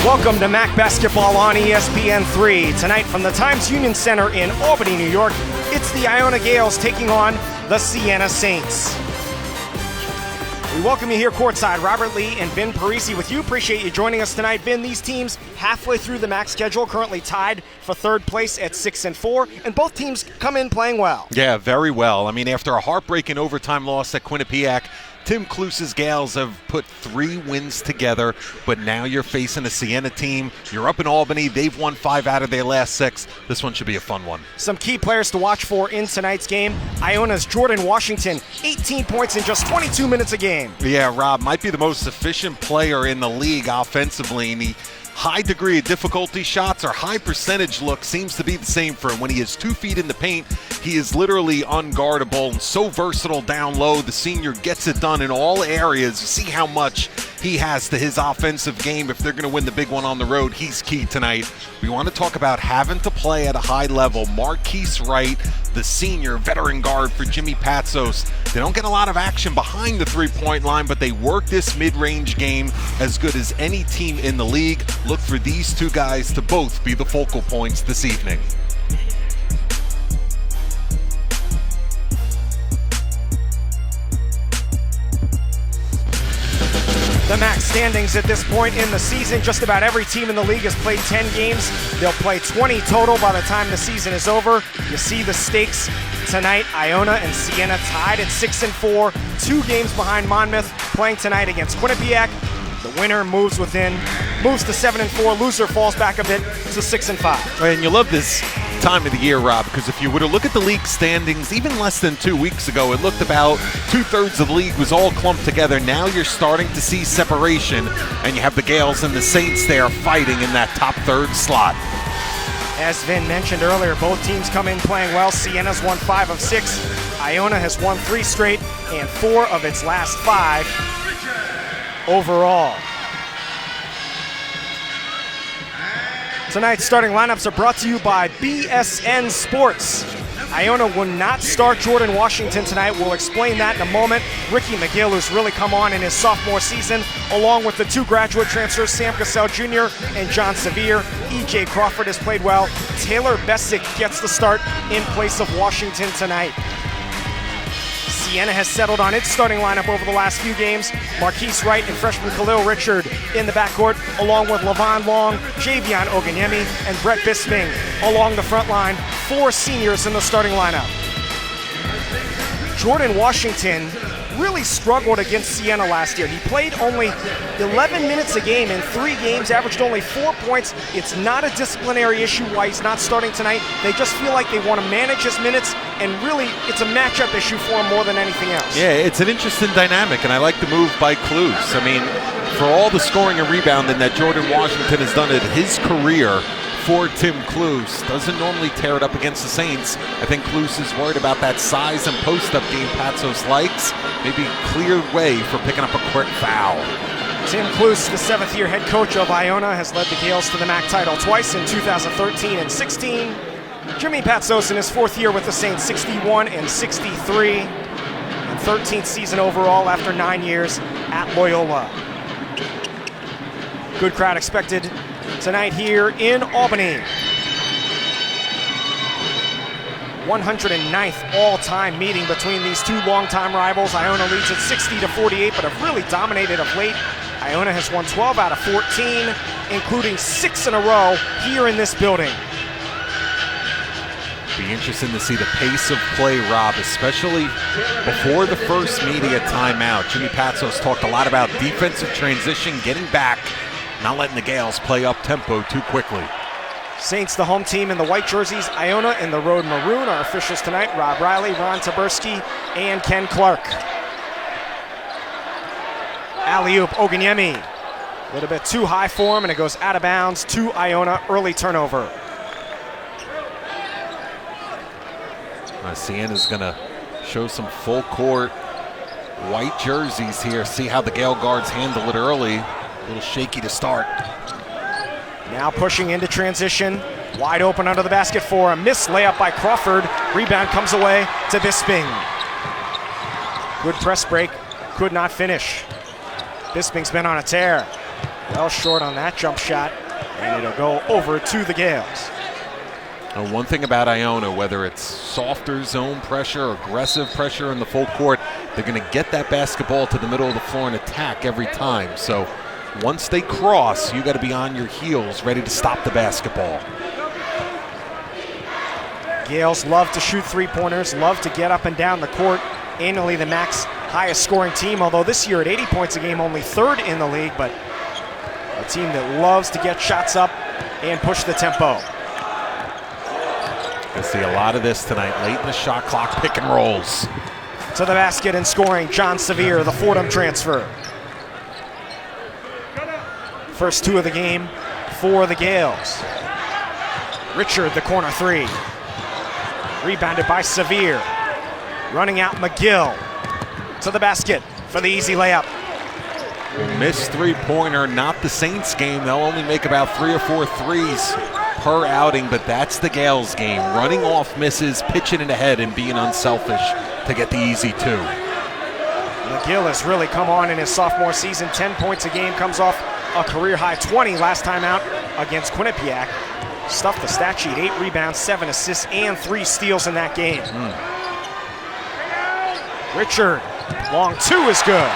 Welcome to MAC Basketball on ESPN3. Tonight from the Times Union Center in Albany, New York, it's the Iona Gaels taking on the Siena Saints. We welcome you here courtside. Robert Lee and Vin Parisi with you. Appreciate you joining us tonight. Vin, these teams halfway through the MAC schedule, currently tied for third place at 6-4, and both teams come in playing well. Yeah, very well. I mean, after a heartbreaking overtime loss at Quinnipiac, Tim Cluse's Gaels have put 3 wins together, but now you're facing a Siena team. You're up in Albany. They've won 5 out of their last 6. This one should be a fun one. Some key players to watch for in tonight's game. Iona's Jordan Washington, 18 points in just 22 minutes a game. Yeah, Rob, might be the most efficient player in the league offensively, and high degree of difficulty shots or high percentage look seems to be the same for him. When he has 2 feet in the paint, he is literally unguardable and so versatile down low. The senior gets it done in all areas. You see how much he has to his offensive game. If they're going to win the big one on the road, he's key tonight. We want to talk about having to play at a high level. Marquise Wright, the senior veteran guard for Jimmy Patsos. They don't get a lot of action behind the three-point line, but they work this mid-range game as good as any team in the league. Look for these 2 guys to both be the focal points this evening. The MAC standings at this point in the season, just about every team in the league has played 10 games. They'll play 20 total by the time the season is over. You see the stakes tonight. Iona and Siena tied at 6-4, 2 games behind Monmouth, playing tonight against Quinnipiac. The winner moves to 7-4. Loser falls back a bit to 6-5. And you love this time of the year, Rob, because if you were to look at the league standings even less than 2 weeks ago, it looked about 2/3 of the league was all clumped together. Now you're starting to see separation, and you have the Gaels and the Saints there fighting in that top third slot. As Vin mentioned earlier, both teams come in playing well. Siena's won 5 of 6. Iona has won 3 straight and 4 of its last 5 overall. Tonight's starting lineups are brought to you by BSN Sports. Iona will not start Jordan Washington tonight. We'll explain that in a moment. Ricky McGill, who's really come on in his sophomore season, along with the 2 graduate transfers, Sam Cassell Jr. and John Sevier. E.J. Crawford has played well. Taylor Bessick gets the start in place of Washington tonight. Siena has settled on its starting lineup over the last few games. Marquise Wright and freshman Khalil Richard in the backcourt, along with Levon Long, Javion Oganyemi, and Brett Bisping along the front line. 4 seniors in the starting lineup. Jordan Washington really struggled against Siena last year. He played only 11 minutes a game in 3 games, averaged only 4 points. It's not a disciplinary issue why he's not starting tonight. They just feel like they want to manage his minutes, and really it's a matchup issue for him more than anything else. Yeah, it's an interesting dynamic, and I like the move by Cluse. I mean, for all the scoring and rebounding that Jordan Washington has done in his career for Tim Cluse, doesn't normally tear it up against the Saints. I think Cluse is worried about that size and post-up game Patsos likes. Maybe clear way for picking up a quick foul. Tim Cluse, the 7th-year head coach of Iona, has led the Gaels to the MAC title twice in 2013 and 16. Jimmy Patsos in his 4th year with the Saints, 61 and 63. And 13th season overall after 9 years at Loyola. Good crowd expected tonight here in Albany. 109th all-time meeting between these 2 longtime rivals. Iona leads at 60-48, but have really dominated of late. Iona has won 12 out of 14, including 6 in a row here in this building. Be interesting to see the pace of play, Rob, especially before the first media timeout. Jimmy Patsos talked a lot about defensive transition, getting back, not letting the Gaels play up tempo too quickly. Saints, the home team in the white jerseys. Iona in the road maroon. Our officials tonight, Rob Riley, Ron Taberski, and Ken Clark. Alley-oop, Oganyemi. A little bit too high for him, and it goes out of bounds to Iona. Early turnover. Siena's going to show some full court white jerseys here. See how the Gael guards handle it early. A little shaky to start. Now pushing into transition. Wide open under the basket for a missed layup by Crawford. Rebound comes away to Bisping. Good press break. Could not finish. Bisping's been on a tear. Well short on that jump shot, and it'll go over to the Gaels. One thing about Iona, whether it's softer zone pressure, aggressive pressure in the full court, they're going to get that basketball to the middle of the floor and attack every time. So once they cross, you got to be on your heels, ready to stop the basketball. Gaels love to shoot three-pointers, love to get up and down the court. Annually the MAC's highest scoring team, although this year at 80 points a game, only third in the league, but a team that loves to get shots up and push the tempo. You'll see a lot of this tonight, late in the shot clock, pick and rolls. To the basket and scoring, John Sevier, the Fordham transfer. First two of the game for the Gaels. Richard, the corner three. Rebounded by Sevier. Running out McGill. To the basket for the easy layup. Missed three-pointer, not the Saints game. They'll only make about 3 or 4 threes per outing, but that's the Gaels game. Running off misses, pitching it ahead, and being unselfish to get the easy two. McGill has really come on in his sophomore season. 10 points a game, comes off a career-high 20 last time out against Quinnipiac. Stuffed the stat sheet, 8 rebounds, 7 assists, and 3 steals in that game. Richard, long two is good.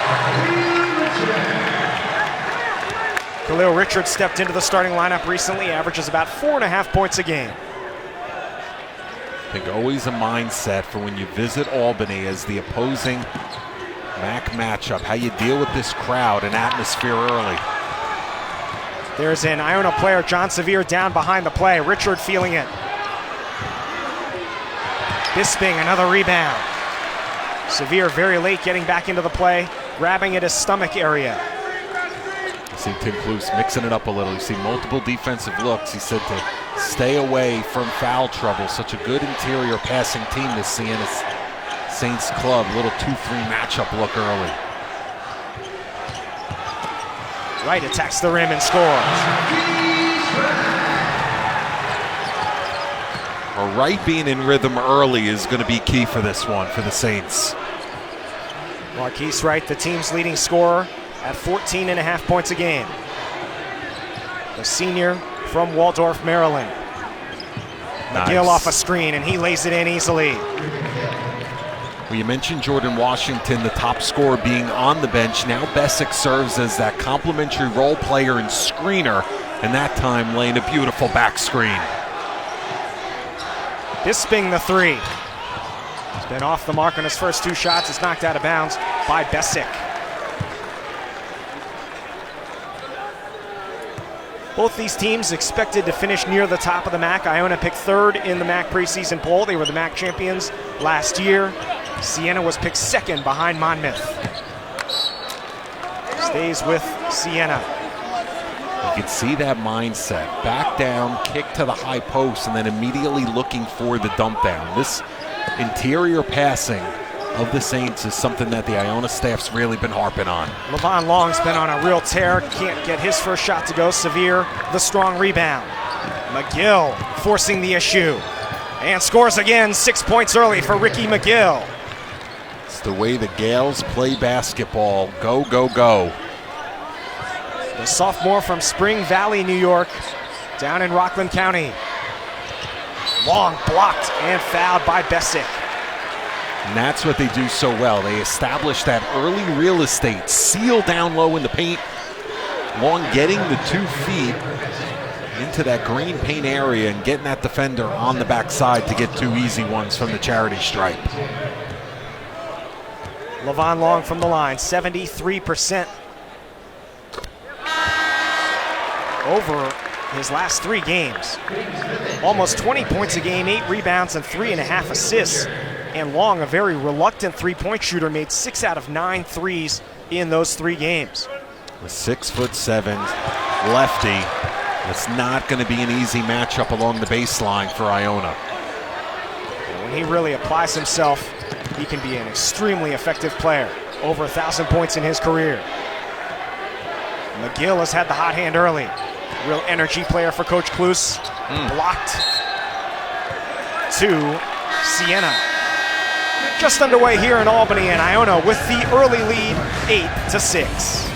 Khalil Richard stepped into the starting lineup recently, averages about 4.5 points a game. I think always a mindset for when you visit Albany as the opposing MAC matchup, how you deal with this crowd and atmosphere early. There's an Iona player, John Sevier, down behind the play. Richard feeling it. Bisping, another rebound. Sevier very late getting back into the play, grabbing at his stomach area. You see Tim Kluse mixing it up a little. You see multiple defensive looks. He said to stay away from foul trouble. Such a good interior passing team, this Siena Saints club. Little 2-3 matchup look early. Wright attacks the rim and scores. Wright being in rhythm early is going to be key for this one, for the Saints. Marquise Wright, the team's leading scorer, at 14.5 points a game. The senior from Waldorf, Maryland. McGill off a screen, and he lays it in easily. Well, you mentioned Jordan Washington, the top scorer, being on the bench. Now Bessick serves as that complimentary role player and screener, and that time laying a beautiful back screen. Bisping the three. He's been off the mark on his first 2 shots. It's knocked out of bounds by Bessick. Both these teams expected to finish near the top of the MAC. Iona picked 3rd in the MAC preseason poll. They were the MAC champions last year. Siena was picked 2nd behind Monmouth. Stays with Siena. You can see that mindset. Back down, kick to the high post, and then immediately looking for the dump down. This interior passing of the Saints is something that the Iona staff's really been harping on. Levon Long's been on a real tear. Can't get his first shot to go. Sevier, the strong rebound. McGill forcing the issue. And scores again, 6 points early for Ricky McGill. It's the way the Gaels play basketball. Go, go, go. The sophomore from Spring Valley, New York, down in Rockland County. Long blocked and fouled by Bessick. And that's what they do so well. They establish that early real estate, seal down low in the paint. Long getting the 2 feet into that green paint area and getting that defender on the backside to get 2 easy ones from the charity stripe. Levon Long from the line, 73%. Over his last 3 games. Almost 20 points a game, 8 rebounds and 3.5 assists. And Long, a very reluctant three-point shooter, made 6 out of 9 threes in those 3 games. A 6'7" lefty. It's not going to be an easy matchup along the baseline for Iona. When he really applies himself, he can be an extremely effective player. Over 1,000 points in his career. McGill has had the hot hand early. Real energy player for Coach Kluse. Blocked to Siena. Just underway here in Albany, and Iona with the early lead, 8-6.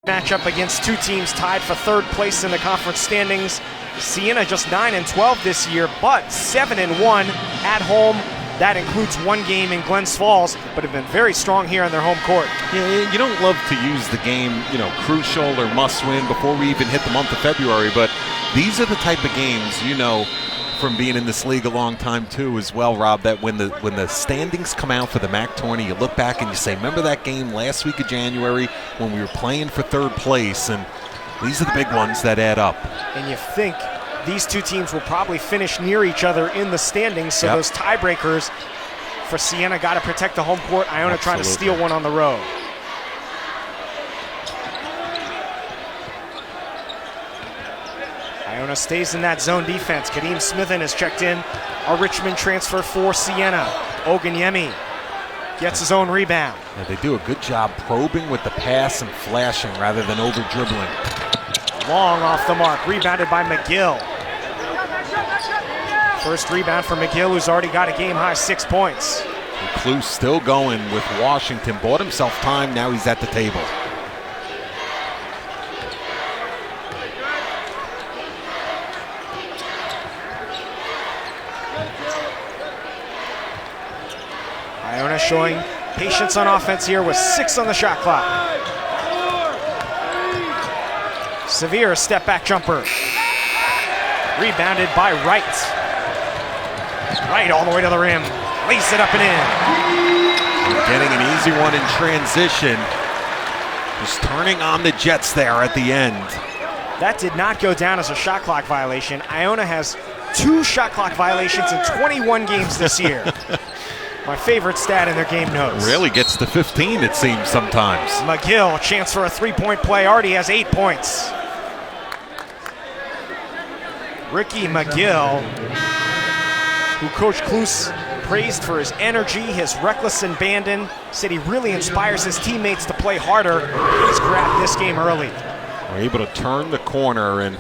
Matchup against two teams tied for third place in the conference standings. Siena just 9-12 this year, but 7-1 at home. That includes one game in Glens Falls, but have been very strong here on their home court. Yeah, you don't love to use the game, crucial or must win before we even hit the month of February, but these are the type of games, from being in this league a long time too as well, Rob, that when the standings come out for the MAC tourney, you look back and you say, remember that game last week of January when we were playing for third place? And these are the big ones that add up. And you think these two teams will probably finish near each other in the standings, so those tiebreakers for Siena got to protect the home court. Iona trying to steal one on the road. Iona stays in that zone defense. Kadeem Smithen has checked in. A Richmond transfer for Siena. Oganyemi gets his own rebound. Yeah, they do a good job probing with the pass and flashing rather than over-dribbling. Long off the mark, rebounded by McGill. First rebound for McGill, who's already got a game-high 6 points. Clue still going with Washington. Bought himself time, now he's at the table. Iona showing patience on offense here with 6 on the shot clock. Severe step-back jumper. Rebounded by Wright. Wright all the way to the rim. Lace it up and in. Getting an easy one in transition. Just turning on the Jets there at the end. That did not go down as a shot clock violation. Iona has 2 shot clock violations in 21 games this year. My favorite stat in their game notes. Really gets to 15, it seems, sometimes. McGill, chance for a 3-point play, already has 8 points. Ricky McGill, who Coach Kloos praised for his energy, his reckless abandon, said he really inspires his teammates to play harder. He's grabbed this game early. We're able to turn the corner and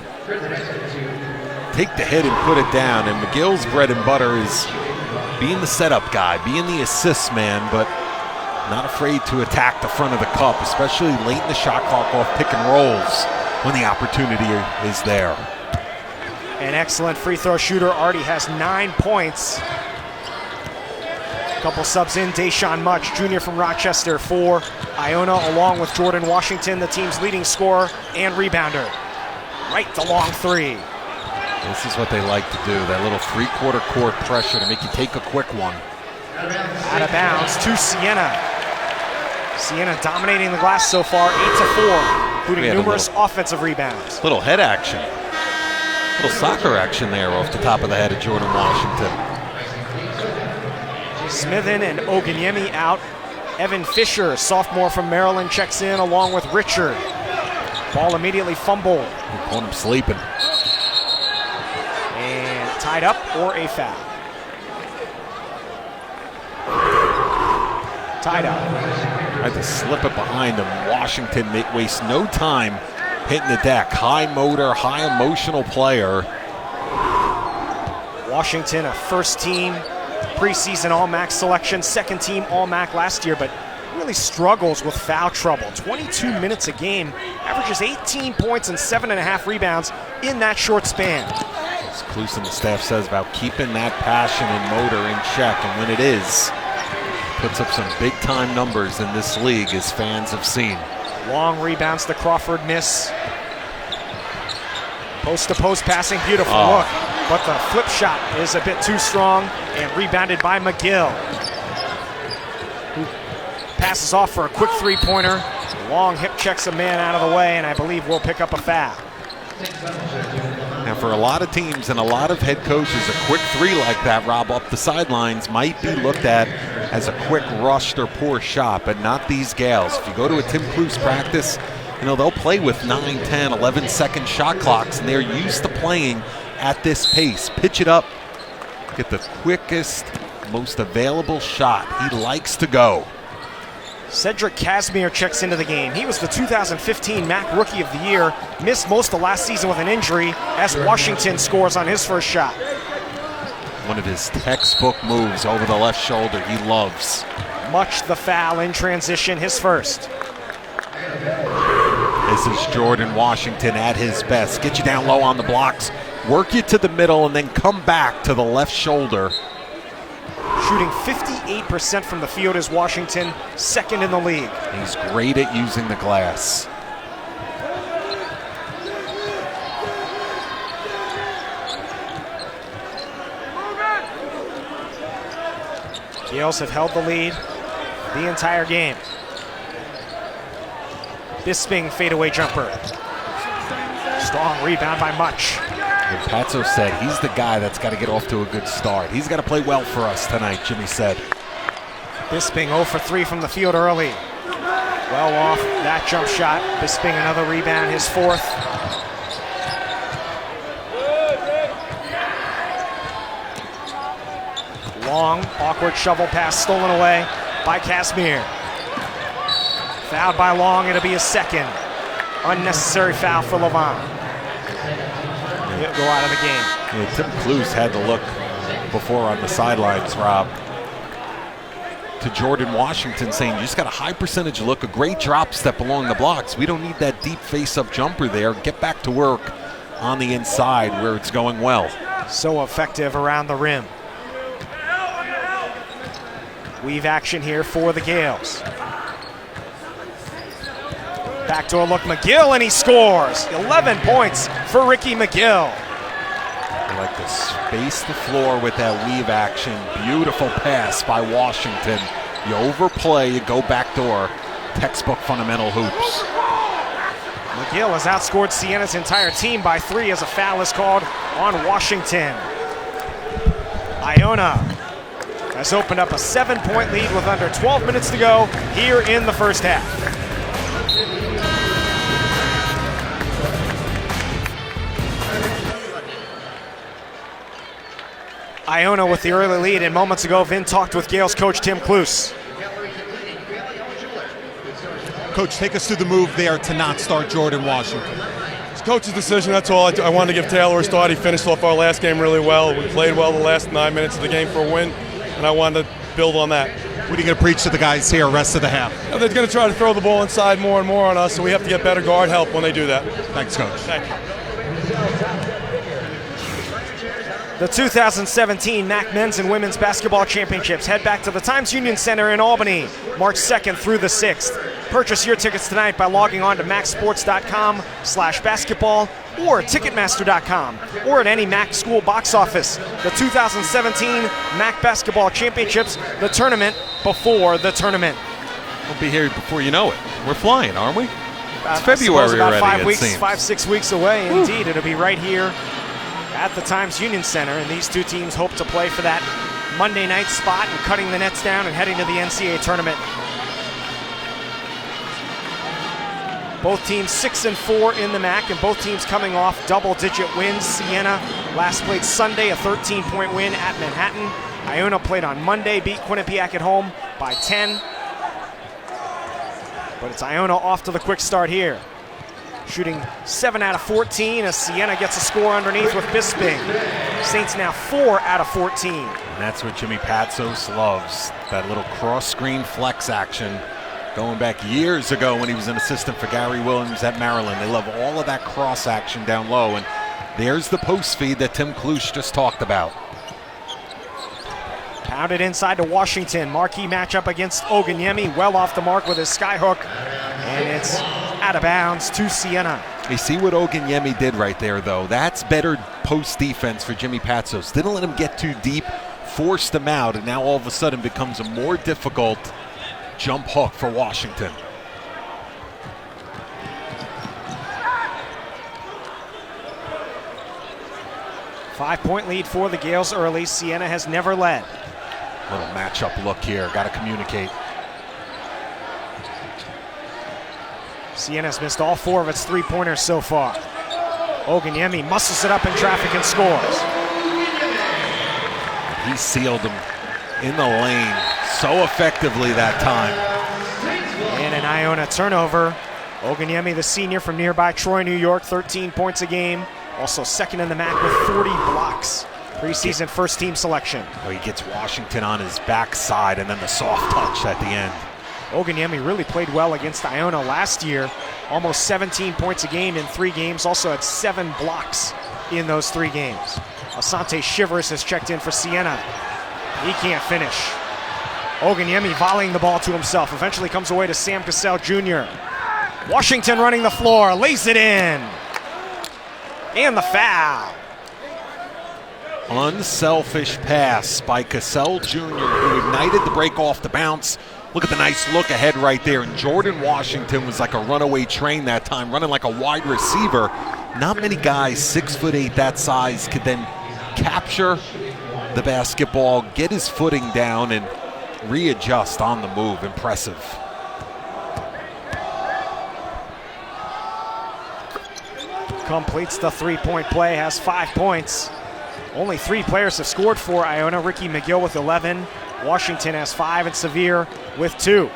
take the hit and put it down. And McGill's bread and butter is being the setup guy, being the assist man, but not afraid to attack the front of the cup, especially late in the shot clock off pick and rolls when the opportunity is there. An excellent free throw shooter, already has 9 points. Couple subs in, Deshaun Much, junior from Rochester for Iona, along with Jordan Washington, the team's leading scorer and rebounder. Right, the long 3. This is what they like to do, that little 3/4 court pressure to make you take a quick one. Out of bounds to Siena. Siena dominating the glass so far, 8-4, including numerous offensive rebounds. Little head action. Little soccer action there off the top of the head of Jordan Washington. Smithen and Oganyemi out. Evan Fisher, sophomore from Maryland, checks in along with Richard. Ball immediately fumbled. He caught him sleeping. And tied up or a foul. Tied up. Tried to slip it behind him. Washington wastes no time hitting the deck. High motor, high emotional player. Washington, a first team preseason All-MAC selection, second team All-MAC last year, but really struggles with foul trouble. 22 minutes a game, averages 18 points and 7.5 rebounds in that short span. As Kloos and the staff says about keeping that passion and motor in check, and when it is, puts up some big-time numbers in this league, as fans have seen. Long rebounds to Crawford, miss. Post-to-post passing, beautiful look. But the flip shot is a bit too strong and rebounded by McGill, who passes off for a quick 3-pointer. Long hip checks a man out of the way, and I believe we'll pick up a foul. Now, for a lot of teams and a lot of head coaches, a quick 3 like that, Rob, up the sidelines might be looked at as a quick rushed or poor shot, but not these Gaels. If you go to a Tim Kloos practice, they'll play with 9, 10, 11-second shot clocks, and they're used to playing at this pace. Pitch it up, get the quickest, most available shot. He likes to go. Cedric Casimir checks into the game. He was the 2015 MAC Rookie of the Year, missed most of last season with an injury as Washington scores on his first shot. One of his textbook moves over the left shoulder he loves. Much the foul in transition, his first. This is Jordan Washington at his best. Get you down low on the blocks, work you to the middle, and then come back to the left shoulder. Shooting 58% from the field is Washington, second in the league. He's great at using the glass. Gaels have held the lead the entire game. Bisping fadeaway jumper. Strong rebound by Much. And Patso said he's the guy that's got to get off to a good start. He's got to play well for us tonight, Jimmy said. Bisping 0 for 3 from the field early. Well off that jump shot. Bisping another rebound, his fourth. Long, awkward shovel pass stolen away by Casimir. Fouled by Long, it'll be a second. Unnecessary foul for Levant. He'll go out of the game. Yeah, Tim Kluse had to look before on the sidelines, Rob, to Jordan Washington saying, you just got a high percentage look, a great drop step along the blocks. We don't need that deep face-up jumper there. Get back to work on the inside where it's going well. So effective around the rim. Weave action here for the Gaels. Backdoor look, McGill, and he scores. 11 points for Ricky McGill. I like to space the floor with that weave action. Beautiful pass by Washington. You overplay, you go backdoor. Textbook fundamental hoops. McGill has outscored Siena's entire team by 3 as a foul is called on Washington. Iona has opened up a 7-point lead with under 12 minutes to go here in the first half. Iona with the early lead, and moments ago, Vin talked with Gaels coach Tim Kluse. Coach, take us through the move there to not start Jordan Washington. It's coach's decision, that's all. I wanted to give Taylor a start. He finished off our last game really well. We played well the last 9 minutes of the game for a win, and I wanted to build on that. What are you going to preach to the guys here rest of the half? They're going to try to throw the ball inside more and more on us, so we have to get better guard help when they do that. Thanks, Coach. Thank you. The 2017 MAC Men's and Women's Basketball Championships head back to the Times Union Center in Albany, March 2nd through the 6th. Purchase your tickets tonight by logging on to macsports.com/basketball or Ticketmaster.com or at any MAC school box office. The 2017 MAC Basketball Championships, the tournament before the tournament. We'll be here before you know it. We're flying, aren't we? It's February February about already, 5-6 weeks away. Indeed, it'll be right here at the Times Union Center, and these two teams hope to play for that Monday night spot and cutting the nets down and heading to the NCAA tournament. Both teams 6-4 in the MAC, and both teams coming off double-digit wins. Siena last played Sunday, a 13-point win at Manhattan. Iona played on Monday, beat Quinnipiac at home by 10. But it's Iona off to the quick start here. Shooting 7 out of 14 as Siena gets a score underneath with Bisping. Saints now 4 out of 14. And that's what Jimmy Patsos loves, that little cross-screen flex action. Going back years ago when he was an assistant for Gary Williams at Maryland. They love all of that cross action down low. And there's the post feed that Tim Kluse just talked about. Pounded inside to Washington. Marquee matchup against Oganyemi. Well off the mark with his skyhook. And it's out of bounds to Siena. You see what Oganyemi did right there, though. That's better post defense for Jimmy Patsos. Didn't let him get too deep, forced him out, and now all of a sudden becomes a more difficult jump hook for Washington. Five-point lead for the Gaels early. Siena has never led. Little matchup look here. Got to communicate. Siena's missed all 4 of its three-pointers so far. Oganyemi muscles it up in traffic and scores. He sealed him in the lane so effectively that time. And an Iona turnover. Oganyemi, the senior from nearby Troy, New York, 13 points a game. Also second in the MAC with 40 blocks. Preseason first-team selection. Oh, he gets Washington on his backside and then the soft touch at the end. Oganyemi really played well against Iona last year. almost 17 points a game in 3 games. Also had 7 blocks in those 3 games. Asante Shivers has checked in for Siena. He can't finish. Oganyemi volleying the ball to himself. Eventually comes away to Sam Cassell Jr. Washington running the floor, lays it in. And the foul. Unselfish pass by Cassell Jr., who ignited the break off the bounce. Look at the nice look ahead right there. And Jordan Washington was like a runaway train that time, running like a wide receiver. Not many guys 6'8" that size could then capture the basketball, get his footing down, and readjust on the move. Impressive. Completes the 3-point play, has 5 points. Only 3 players have scored for Iona. Ricky McGill with 11. Washington has 5 and Sevier with 2.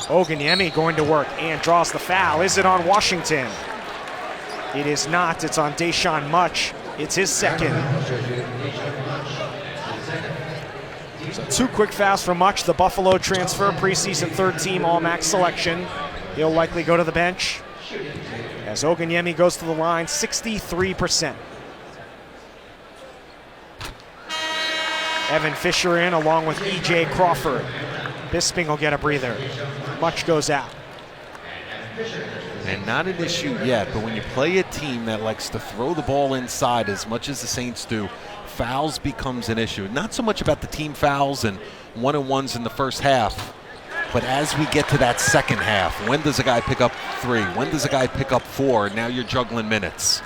Oganyemi going to work and draws the foul. Is it on Washington? It is not. It's on Deshaun Much. It's his second. So 2 quick fouls for Much, the Buffalo transfer, preseason 3rd team All-Max selection. He'll likely go to the bench as Oganyemi goes to the line 63%. Evan Fisher in along with E.J. Crawford. Bisping will get a breather. Much goes out. And not an issue yet, but when you play a team that likes to throw the ball inside as much as the Saints do, fouls becomes an issue. Not so much about the team fouls and one-on-ones in the first half, but as we get to that second half, when does a guy pick up 3? When does a guy pick up 4? Now you're juggling minutes.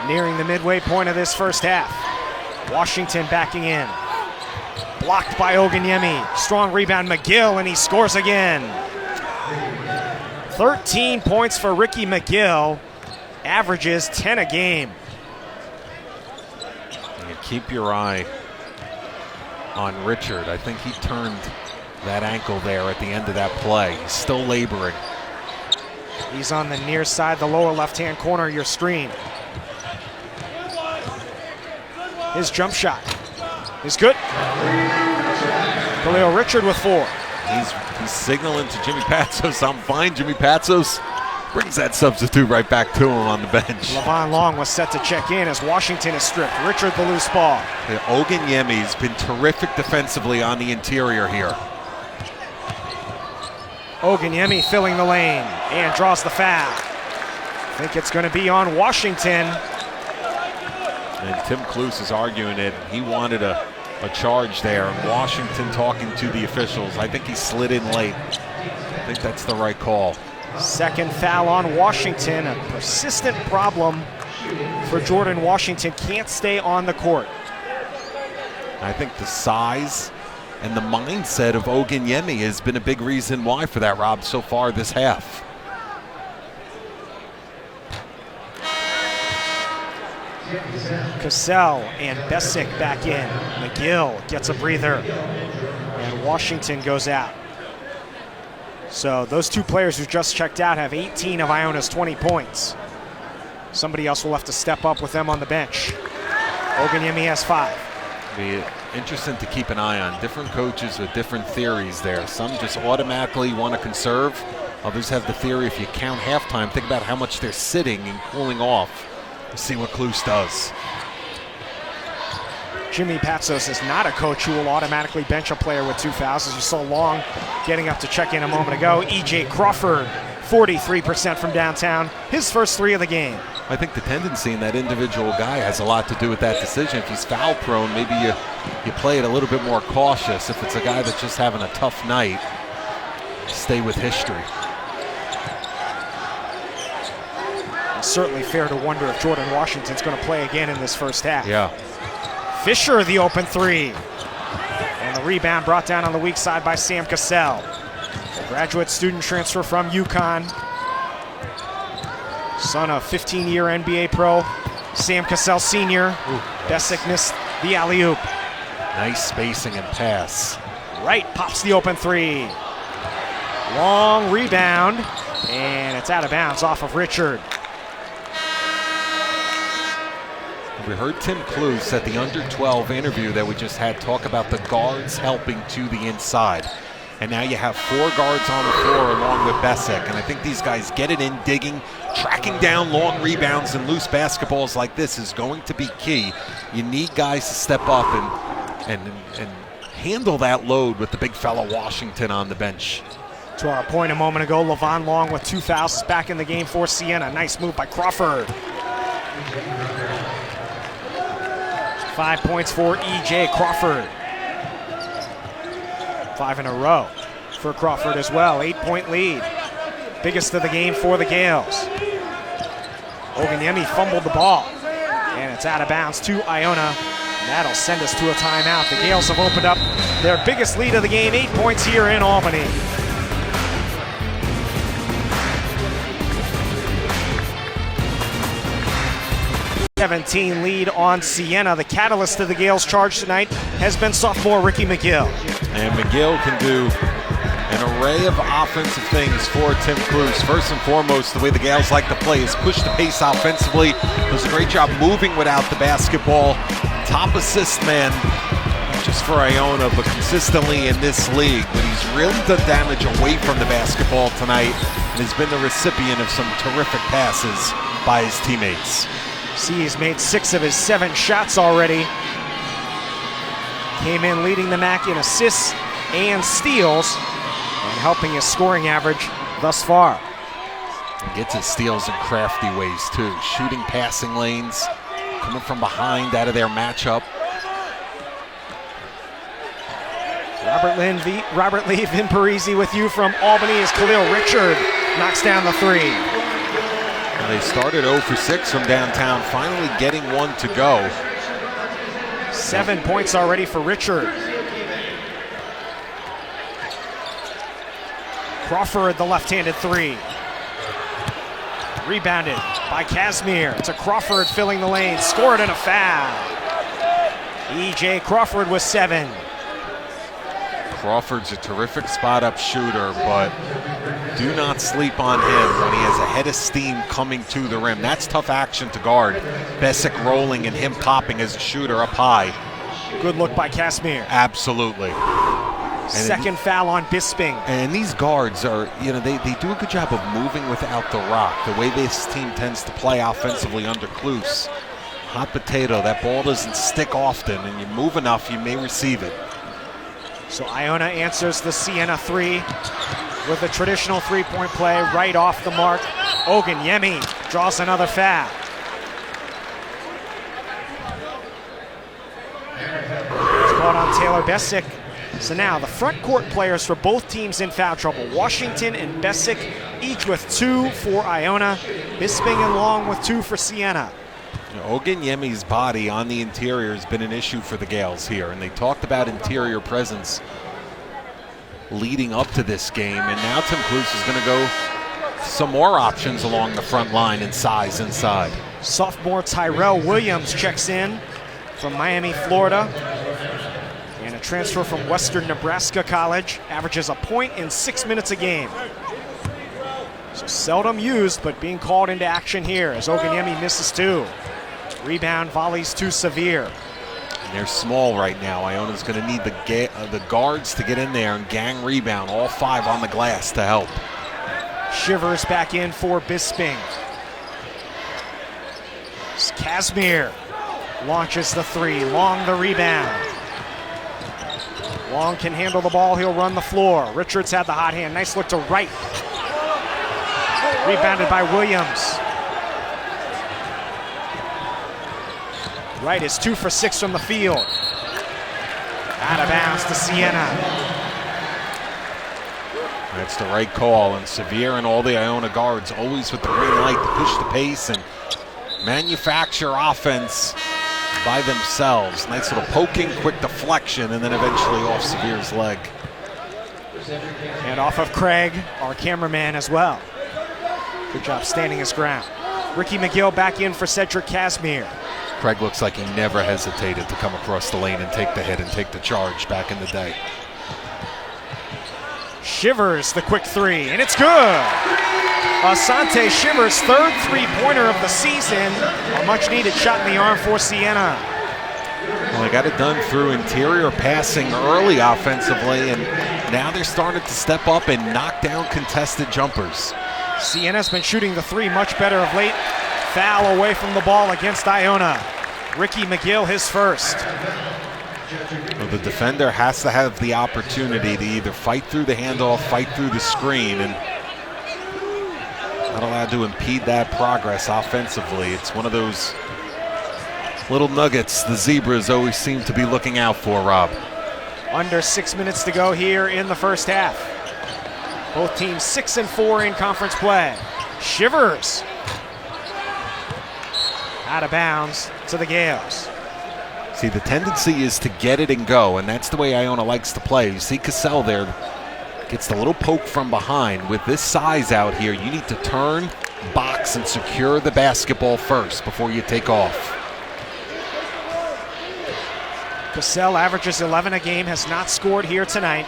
Nearing the midway point of this first half. Washington backing in. Blocked by Oganyemi. Strong rebound, McGill, and he scores again. 13 points for Ricky McGill. Averages 10 a game. And keep your eye on Richard. I think he turned that ankle there at the end of that play. He's still laboring. He's on the near side, the lower left-hand corner of your screen. His jump shot is good. Khalil Richard with 4. He's signaling to Jimmy Patsos, I'm fine. Jimmy Patsos brings that substitute right back to him on the bench. Levon Long was set to check in as Washington is stripped. Richard the loose ball. Oganyemi's been terrific defensively on the interior here. Oganyemi filling the lane and draws the foul. I think it's going to be on Washington. And Tim Kluse is arguing it. He wanted a charge there. And Washington talking to the officials. I think he slid in late. I think that's the right call. Second foul on Washington. A persistent problem for Jordan Washington. Can't stay on the court. I think the size and the mindset of Oganyemi has been a big reason why for that, Rob, so far this half. Cassell and Bessick back in. McGill gets a breather. And Washington goes out. So those 2 players who just checked out have 18 of Iona's 20 points. Somebody else will have to step up with them on the bench. Oganyemi has 5. Be interesting to keep an eye on. Different coaches with different theories there. Some just automatically want to conserve. Others have the theory if you count halftime, think about how much they're sitting and cooling off. Let's see what Kluse does. Jimmy Patsos is not a coach who will automatically bench a player with 2 fouls, as you saw Long getting up to check in a moment ago. E.J. Crawford, 43% from downtown, his first 3 of the game. I think the tendency in that individual guy has a lot to do with that decision. If he's foul prone, maybe you play it a little bit more cautious. If it's a guy that's just having a tough night, stay with history. It's certainly fair to wonder if Jordan Washington's going to play again in this first half. Yeah. Fisher the open 3. And the rebound brought down on the weak side by Sam Cassell. A graduate student transfer from UConn. Son of 15-year NBA pro Sam Cassell Sr. Bessick missed the alley-oop. Nice spacing and pass. Wright pops the open 3. Long rebound. And it's out of bounds off of Richard. We heard Tim Cluse at the under-12 interview that we just had talk about the guards helping to the inside. And now you have 4 guards on the floor along with Besic. And I think these guys get it in, digging, tracking down long rebounds and loose basketballs like this is going to be key. You need guys to step up and handle that load with the big fella Washington on the bench. To our point a moment ago, Levon Long with 2 fouls is back in the game for Siena. Nice move by Crawford. 5 points for E.J. Crawford. 5 in a row for Crawford as well. 8-point lead. Biggest of the game for the Gaels. Oganyemi fumbled the ball. And it's out of bounds to Iona. And that'll send us to a timeout. The Gaels have opened up their biggest lead of the game. 8 points here in Albany. 17 lead on Siena. The catalyst of the Gaels' charge tonight has been sophomore Ricky McGill. And McGill can do an array of offensive things for Tim Cluse. First and foremost, the way the Gaels like to play is push the pace offensively. Does a great job moving without the basketball. Top assist man, not just for Iona, but consistently in this league. But he's really done damage away from the basketball tonight and has been the recipient of some terrific passes by his teammates. See, he's made 6 of his 7 shots already. Came in leading the MAC in assists and steals and helping his scoring average thus far. He gets his steals in crafty ways too. Shooting passing lanes, coming from behind out of their matchup. Robert Lee Vimparisi with you from Albany as Khalil Richard knocks down the 3. They started 0 for 6 from downtown, finally getting 1 to go. 7 points already for Richard. Crawford, the left-handed 3. Rebounded by Casimir. It's a Crawford filling the lane, scored and a foul. E.J. Crawford with 7. Crawford's a terrific spot-up shooter, but do not sleep on him when he has a head of steam coming to the rim. That's tough action to guard. Besic rolling and him popping as a shooter up high. Good look by Casimir. Absolutely. Second foul on Bisping. And these guards are, they do a good job of moving without the rock. The way this team tends to play offensively under Cluse. Hot potato, that ball doesn't stick often, and you move enough, you may receive it. So Iona answers the Siena 3 with a traditional 3-point play right off the mark. Oganyemi draws another foul. It's caught on Taylor Besic. So now the front court players for both teams in foul trouble. Washington and Besic each with 2 for Iona. Bisping and Long with 2 for Siena. Oganyemi's body on the interior has been an issue for the Gaels here, and they talked about interior presence leading up to this game, and now Tim Cluse is going to go some more options along the front line and size inside. Sophomore Tyrell Williams checks in from Miami, Florida, and a transfer from Western Nebraska College, averages a point in 6 minutes a game. So seldom used, but being called into action here as Oganyemi misses 2. Rebound volleys too severe. And they're small right now. Iona's going to need the guards to get in there and gang rebound. All 5 on the glass to help. Shivers back in for Bisping. Casimir launches the 3. Long the rebound. Long can handle the ball. He'll run the floor. Richards had the hot hand. Nice look to right. Rebounded by Williams. Wright is 2 for 6 from the field. Out of bounds to Siena. That's the right call, and Sevier and all the Iona guards always with the green light to push the pace and manufacture offense by themselves. Nice little poking, quick deflection, and then eventually off Sevier's leg. And off of Craig, our cameraman as well. Good job standing his ground. Ricky McGill back in for Cedric Casimir. Craig looks like he never hesitated to come across the lane and take the hit and take the charge back in the day. Shivers the quick 3, and it's good. Asante Shivers' third three-pointer of the season. A much-needed shot in the arm for Siena. Well, they got it done through interior passing early offensively, and now they're starting to step up and knock down contested jumpers. Siena's been shooting the three much better of late. Foul away from the ball against Iona. Ricky McGill, his first. Well, the defender has to have the opportunity to either fight through the handoff, fight through the screen, and not allowed to impede that progress offensively. It's one of those little nuggets the Zebras always seem to be looking out for, Rob. Under 6 minutes to go here in the first half. Both teams 6-4 in conference play. Shivers out of bounds to the Gaels. See, the tendency is to get it and go, and that's the way Iona likes to play. You see Cassell there, gets the little poke from behind. With this size out here, you need to turn, box, and secure the basketball first before you take off. Cassell averages 11 a game, has not scored here tonight.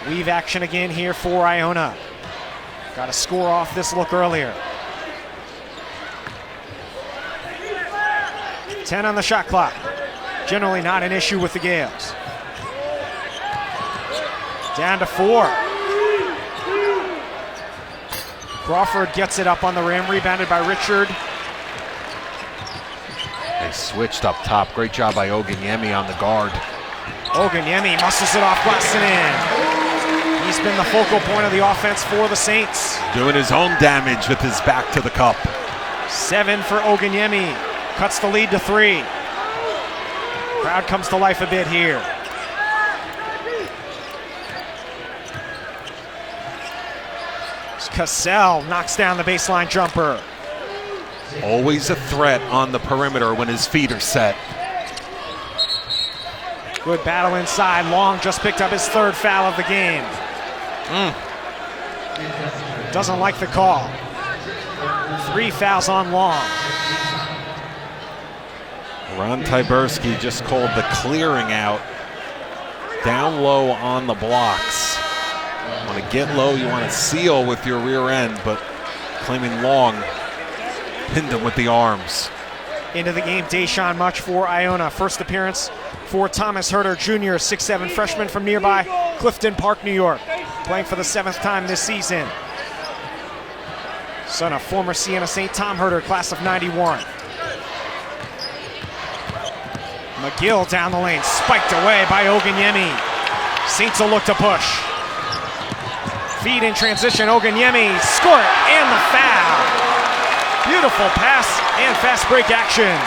Weave action again here for Iona. Got to score off this look earlier. 10 on the shot clock. Generally not an issue with the Gaels. Down to 4. Crawford gets it up on the rim, rebounded by Richard. They switched up top. Great job by Oganyemi on the guard. Oganyemi muscles it off glass and in. He's been the focal point of the offense for the Saints. Doing his own damage with his back to the cup. 7 for Oganyemi. Cuts the lead to 3. Crowd comes to life a bit here. Cassell knocks down the baseline jumper. Always a threat on the perimeter when his feet are set. Good battle inside. Long just picked up his third foul of the game. Doesn't like the call. 3 fouls on Long. Ron Tyberski just called the clearing out. Down low on the blocks. You want to get low, you want to seal with your rear end, but claiming Long pinned him with the arms. Into the game, Deshaun Much for Iona. First appearance for Thomas Herter Jr., 6'7" freshman from nearby Clifton Park, New York. Playing for the 7th time this season. Son of former Siena St. Tom Herter, class of 91. McGill down the lane, spiked away by Oganyemi. Saints will look to push. Feed in transition, Oganyemi, score it, and the foul. Beautiful pass and fast break action.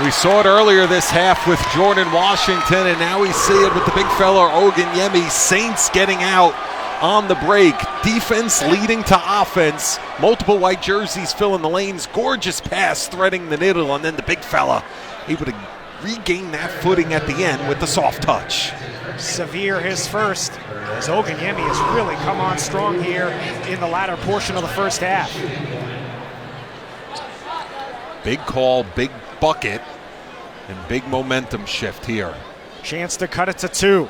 We saw it earlier this half with Jordan Washington, and now we see it with the big fella Oganyemi. Saints getting out on the break. Defense leading to offense. Multiple white jerseys filling the lanes. Gorgeous pass threading the needle, and then the big fella able to regain that footing at the end with the soft touch. Severe his first, as Oganyemi has really come on strong here in the latter portion of the first half. Big call, big bucket, and big momentum shift here. Chance to cut it to 2.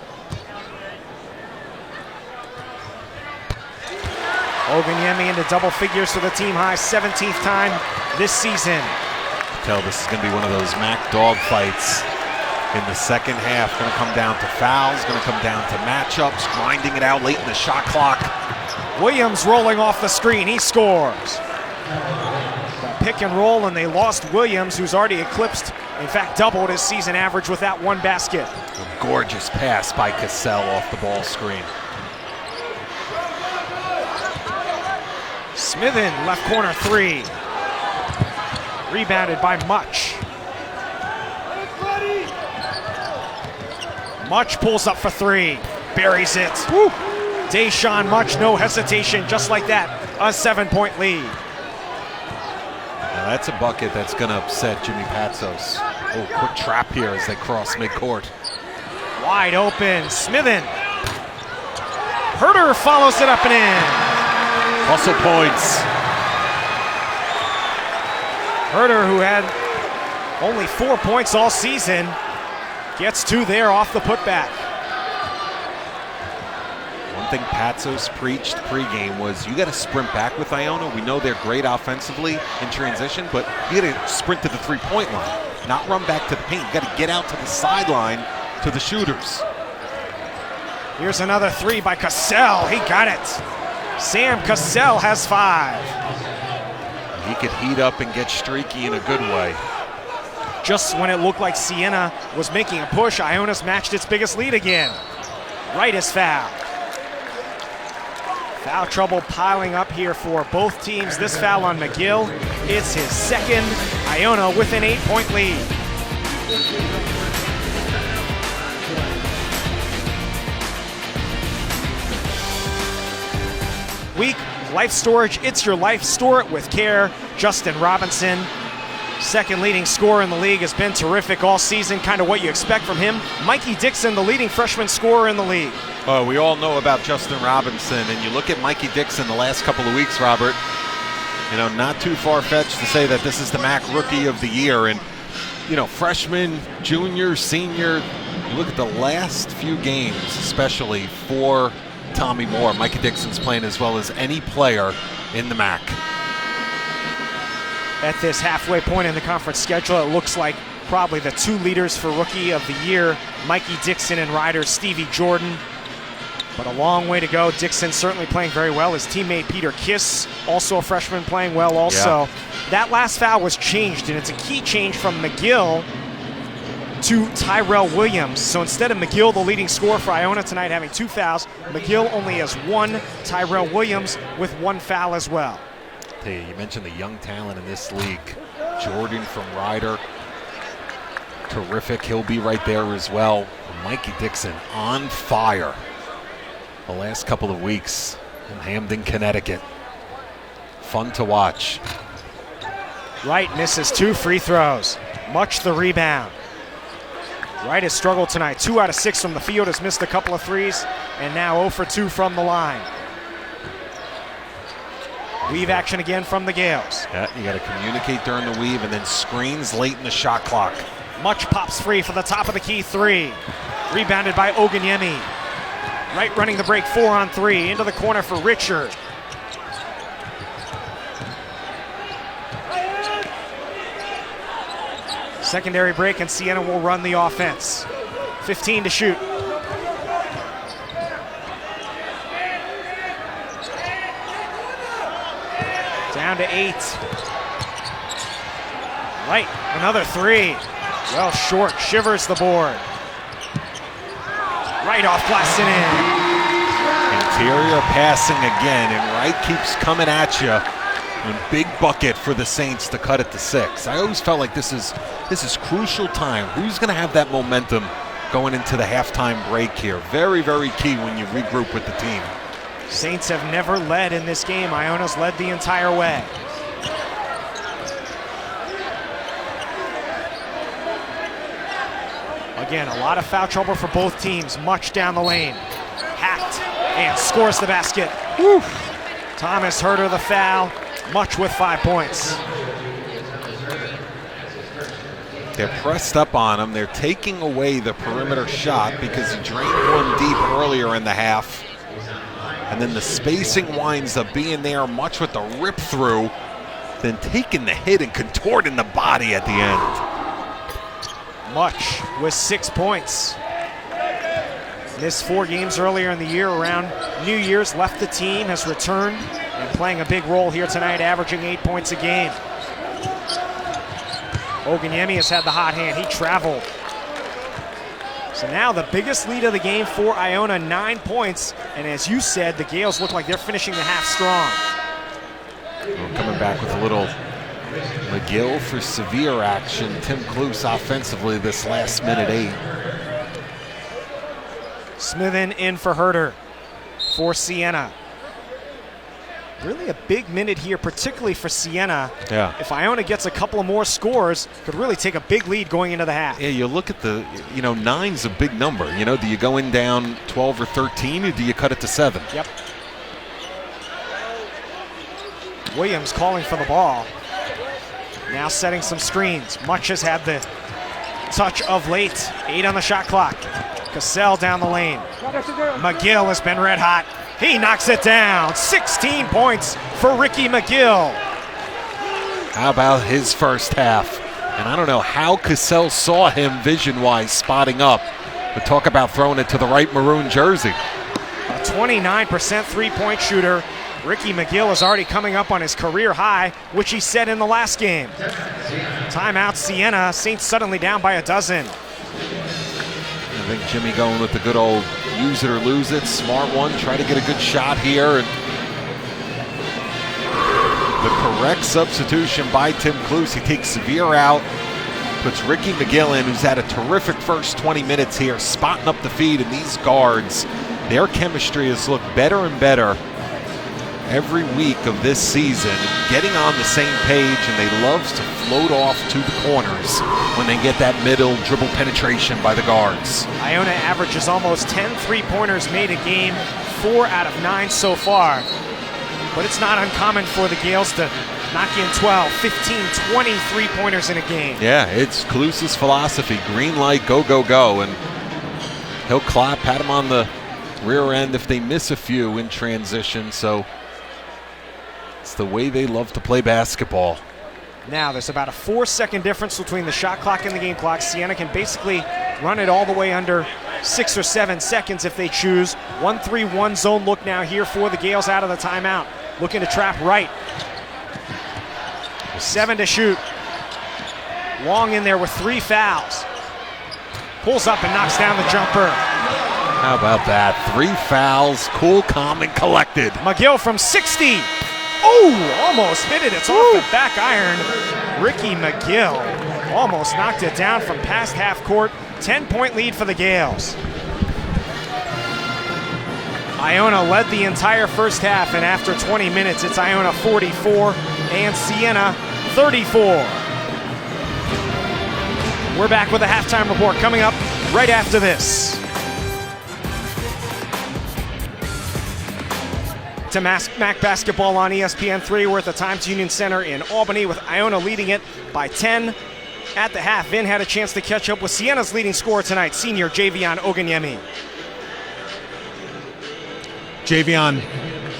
Oganyemi into double figures for the team high, 17th time this season. Tell this is going to be one of those MAC dog fights in the second half. Going to come down to fouls, going to come down to matchups, grinding it out late in the shot clock. Williams rolling off the screen, he scores. Pick and roll, and they lost Williams, who's already eclipsed, in fact doubled his season average with that one basket. A gorgeous pass by Cassell off the ball screen. Smithen, left corner 3. Rebounded by Much. Much pulls up for 3. Buries it. Woo. Deshaun Much, no hesitation, just like that, a 7-point lead. Now that's a bucket that's going to upset Jimmy Patsos. Oh, quick trap here as they cross midcourt. Wide open, Smithen. Herter follows it up and in. Hustle points. Herter, who had only 4 points all season, gets 2 there off the putback. One thing Patsos preached pregame was you got to sprint back with Iona. We know they're great offensively in transition, but you got to sprint to the three-point line, not run back to the paint. You got to get out to the sideline to the shooters. Here's another three by Cassell. He got it. Sam Cassell has 5. He could heat up and get streaky in a good way. Just when it looked like Siena was making a push, Iona's matched its biggest lead again. Right is foul. Foul trouble piling up here for both teams. This foul on McGill, it's his second. Iona with an 8-point lead. Week, Life Storage, it's your life. Store it with care. Justin Robinson, second leading scorer in the league, has been terrific all season, kind of what you expect from him. Mikey Dixon, the leading freshman scorer in the league. Oh, we all know about Justin Robinson, and you look at Mikey Dixon the last couple of weeks, Robert, you know, not too far-fetched to say that this is the MAC Rookie of the Year. And, you know, freshman, junior, senior, you look at the last few games, especially for Tommy Moore, Mikey Dixon's playing as well as any player in the MAC. At this halfway point in the conference schedule, it looks like probably the 2 leaders for Rookie of the Year, Mikey Dixon and rider Stevie Jordan. But a long way to go. Dixon certainly playing very well. His teammate Peter Kiss, also a freshman, playing well also. Yeah. That last foul was changed, and it's a key change from McGill to Tyrell Williams. So instead of McGill, the leading scorer for Iona tonight, having 2 fouls, McGill only has 1. Tyrell Williams with 1 foul as well. Hey, you mentioned the young talent in this league. Jordan from Ryder, terrific. He'll be right there as well. Mikey Dixon on fire the last couple of weeks in Hamden, Connecticut. Fun to watch. Wright misses 2 free throws. Much the rebound. Wright has struggled tonight. 2 out of 6 from the field, has missed a couple of threes, and now 0 for 2 from the line. Weave action again from the Gaels. Yeah, you got to communicate during the weave and then screens late in the shot clock. Much pops free for the top of the key 3. Rebounded by Oganyemi. Wright running the break 4 on 3. Into the corner for Richard. Secondary break, and Siena will run the offense. 15 to shoot. Down to 8. Wright, another 3. Well short, shivers the board. Right off glass and in. Interior passing again, and Wright keeps coming at you. And big bucket for the Saints to cut it to 6. I always felt like this is crucial time. Who's going to have that momentum going into the halftime break here? Very, very key when you regroup with the team. Saints have never led in this game. Iona's led the entire way. Again, a lot of foul trouble for both teams. Much down the lane. Hacked and scores the basket. Woo. Thomas Herter the foul. Much with 5 points. They're pressed up on him. They're taking away the perimeter shot because he drained one deep earlier in the half. And then the spacing winds up being there, much with the rip through, then taking the hit and contorting the body at the end. Much with 6 points. Missed 4 games earlier in the year around New Year's, left the team, has returned, and playing a big role here tonight, averaging 8 points a game. Oganyemi has had the hot hand. He traveled. So now the biggest lead of the game for Iona, 9 points. And as you said, the Gaels look like they're finishing the half strong. We're coming back with a little McGill for severe action. Tim Kluse offensively this last minute 8. Smithen in for Herter for Siena. Really a big minute here, particularly for Siena. Yeah. If Iona gets a couple of more scores, could really take a big lead going into the half. Yeah, you look at the, 9's a big number. Do you go in down 12 or 13, or do you cut it to 7? Yep. Williams calling for the ball. Now setting some screens. Much has had the touch of late. 8 on the shot clock. Cassell down the lane. McGill has been red hot. He knocks it down. 16 points for Ricky McGill. How about his first half? And I don't know how Cassell saw him vision-wise spotting up, but talk about throwing it to the right maroon jersey. A 29% three-point shooter. Ricky McGill is already coming up on his career high, which he set in the last game. Timeout, Siena. Saints suddenly down by a dozen. I think Jimmy going with the good old use it or lose it. Smart one. Try to get a good shot here. And the correct substitution by Tim Kluse. He takes Sevier out, puts Ricky McGill in, who's had a terrific first 20 minutes here, spotting up the feed. And these guards, their chemistry has looked better and better every week of this season, getting on the same page, and they love to float off to the corners when they get that middle dribble penetration by the guards. Iona averages almost 10 three-pointers made a game, 4 out of 9 so far. But it's not uncommon for the Gaels to knock in 12, 15, 20 three-pointers in a game. Yeah, it's Kluse's philosophy. Green light, go, go, go. And he'll clap, pat him on the rear end if they miss a few in transition. So it's the way they love to play basketball. Now there's about a 4-second difference between the shot clock and the game clock. Siena can basically run it all the way under 6 or 7 seconds if they choose. 1-3-1 zone look now here for the Gaels out of the timeout. Looking to trap right. 7 to shoot. Long in there with 3 fouls. Pulls up and knocks down the jumper. How about that? 3 fouls, cool, calm, and collected. McGill from 60. Oh, almost hit it. It's off the back iron. Ricky McGill almost knocked it down from past half court. 10-point lead for the Gaels. Iona led the entire first half, and after 20 minutes, it's Iona 44 and Siena 34. We're back with a halftime report coming up right after this. To MAC basketball on ESPN3. We're at the Times Union Center in Albany with Iona leading it by 10. At the half, Vin had a chance to catch up with Siena's leading scorer tonight, senior Javion Oganyemi. Javion,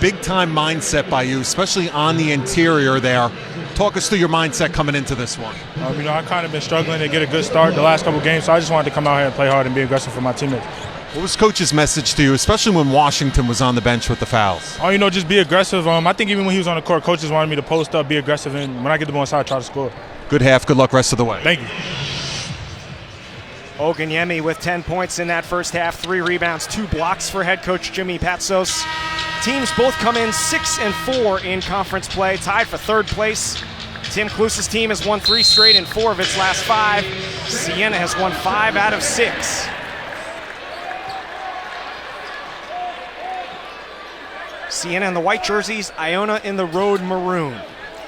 big-time mindset by you, especially on the interior there. Talk us through your mindset coming into this one. I kind of been struggling to get a good start the last couple games, so I just wanted to come out here and play hard and be aggressive for my teammates. What was Coach's message to you, especially when Washington was on the bench with the fouls? Just be aggressive. I think even when he was on the court, coaches wanted me to post up, be aggressive, and when I get the ball inside, try to score. Good half, good luck rest of the way. Thank you. Oganyemi with 10 points in that first half, 3 rebounds, 2 blocks for head coach Jimmy Patsos. Teams both come in 6 and 4 in conference play, tied for 3rd place. Tim Kluse's team has won 3 straight in 4 of its last 5. Siena has won 5 out of 6. Siena in the white jerseys, Iona in the road maroon.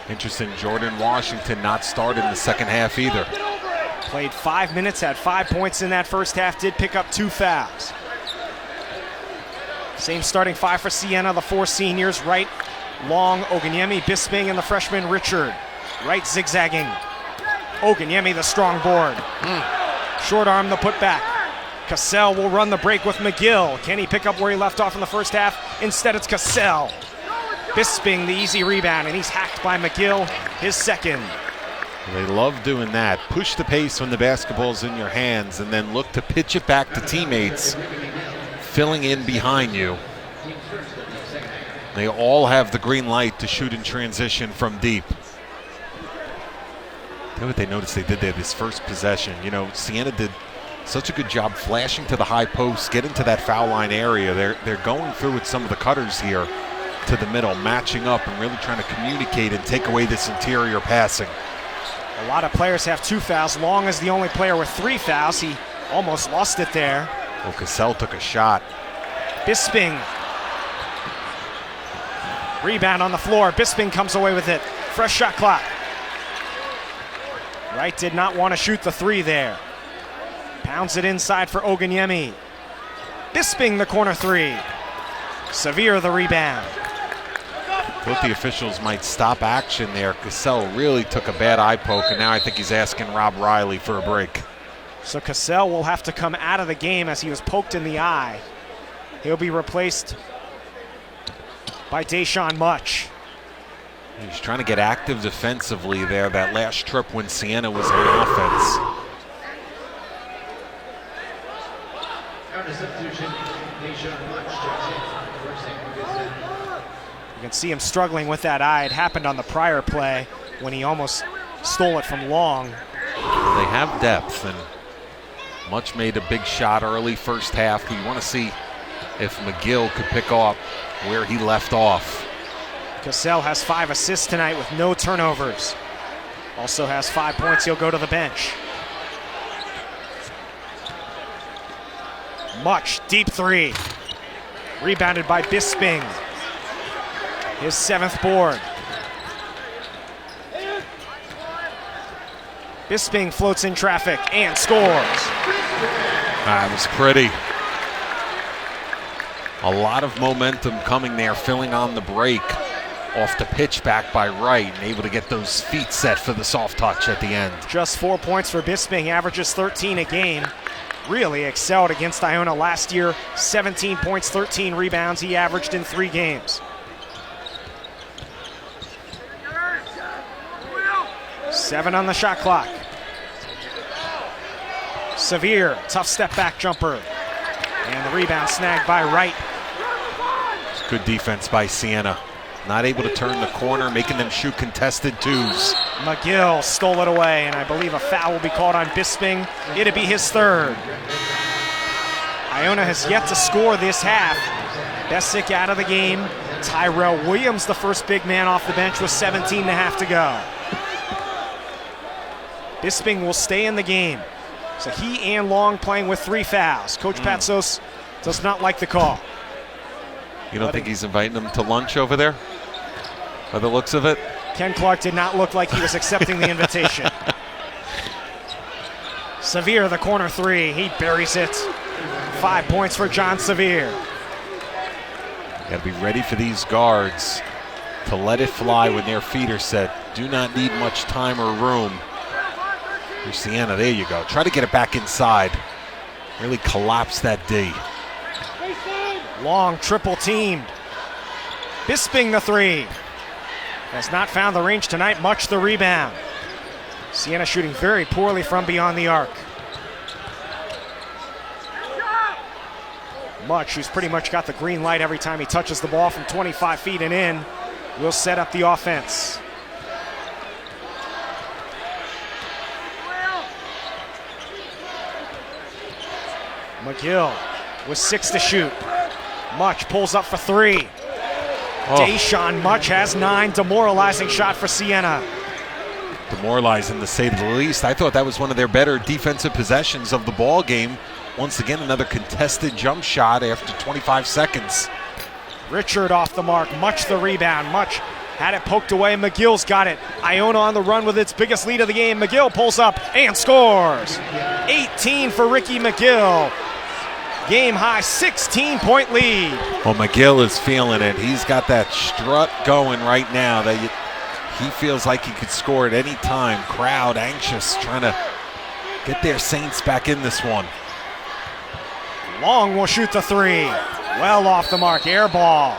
Interesting, Jordan Washington not started in the second half either. Played 5 minutes, had 5 points in that first half, did pick up 2 fouls. Same starting 5 for Siena, the 4 seniors. Right, Long, Oganyemi, Bisping, and the freshman Richard. Right, zigzagging. Oganyemi, the strong board. Short arm, the putback. Cassell will run the break with McGill. Can he pick up where he left off in the first half? Instead, it's Cassell. Bisping, the easy rebound, and he's hacked by McGill, his second. They love doing that. Push the pace when the basketball's in your hands and then look to pitch it back to teammates filling in behind you. They all have the green light to shoot in transition from deep. Tell what they noticed they did there this first possession. Siena did such a good job flashing to the high post, getting to that foul line area. They're going through with some of the cutters here to the middle, matching up and really trying to communicate and take away this interior passing. A lot of players have 2 fouls. Long is the only player with 3 fouls. He almost lost it there. Oh, Cassell took a shot. Bisping. Rebound on the floor. Bisping comes away with it. Fresh shot clock. Wright did not want to shoot the 3 there. Pounds it inside for Oganyemi. Bisping the corner 3. Sevier the rebound. Thought the officials might stop action there. Cassell really took a bad eye poke, and now I think he's asking Rob Riley for a break. So Cassell will have to come out of the game as he was poked in the eye. He'll be replaced by Deshaun Much. He's trying to get active defensively there that last trip when Siena was on offense. You can see him struggling with that eye. It happened on the prior play when he almost stole it from Long. They have depth, and Much made a big shot early first half. We want to see if McGill could pick up where he left off. Cassell has 5 assists tonight with no turnovers. Also has 5 points. He'll go to the bench. Much, deep three. Rebounded by Bisping. His 7th board. Bisping floats in traffic and scores. That was pretty. A lot of momentum coming there, filling on the break. Off the pitch back by Wright and able to get those feet set for the soft touch at the end. Just 4 points for Bisping, averages 13 a game. Really excelled against Iona last year. 17 points, 13 rebounds he averaged in 3 games. Seven on the shot clock. Severe, tough step back jumper. And the rebound snagged by Wright. It's good defense by Siena. Not able to turn the corner, making them shoot contested twos. McGill stole it away, and I believe a foul will be called on Bisping. It'll be his 3rd. Iona has yet to score this half. Besic out of the game. Tyrell Williams, the first big man off the bench, with 17.5 to go. Bisping will stay in the game. So he and Long playing with 3 fouls. Coach Patsos does not like the call. You don't think he's inviting them to lunch over there? By the looks of it? Ken Clark did not look like he was accepting the invitation. Severe, the corner 3. He buries it. 5 points for John Severe. Got to be ready for these guards to let it fly when their feet are set. Do not need much time or room. Here's Siena, there you go. Try to get it back inside. Really collapse that D. Long triple teamed. Bisping the 3. Has not found the range tonight, Much the rebound. Siena shooting very poorly from beyond the arc. Much, who's pretty much got the green light every time he touches the ball from 25 feet and in, will set up the offense. McGill with 6 to shoot. Much pulls up for 3. Deshaun Much has 9. Demoralizing shot for Siena. Demoralizing to say the least. I thought that was one of their better defensive possessions of the ball game. Once again, another contested jump shot after 25 seconds. Richard off the mark. Much the rebound. Much had it poked away. McGill's got it. Iona on the run with its biggest lead of the game. McGill pulls up and scores. 18 for Ricky McGill. Game high 16-point lead. Well, McGill is feeling it. He's got that strut going right now that he feels like he could score at any time. Crowd anxious, trying to get their Saints back in this one. Long will shoot the 3. Well off the mark, air ball.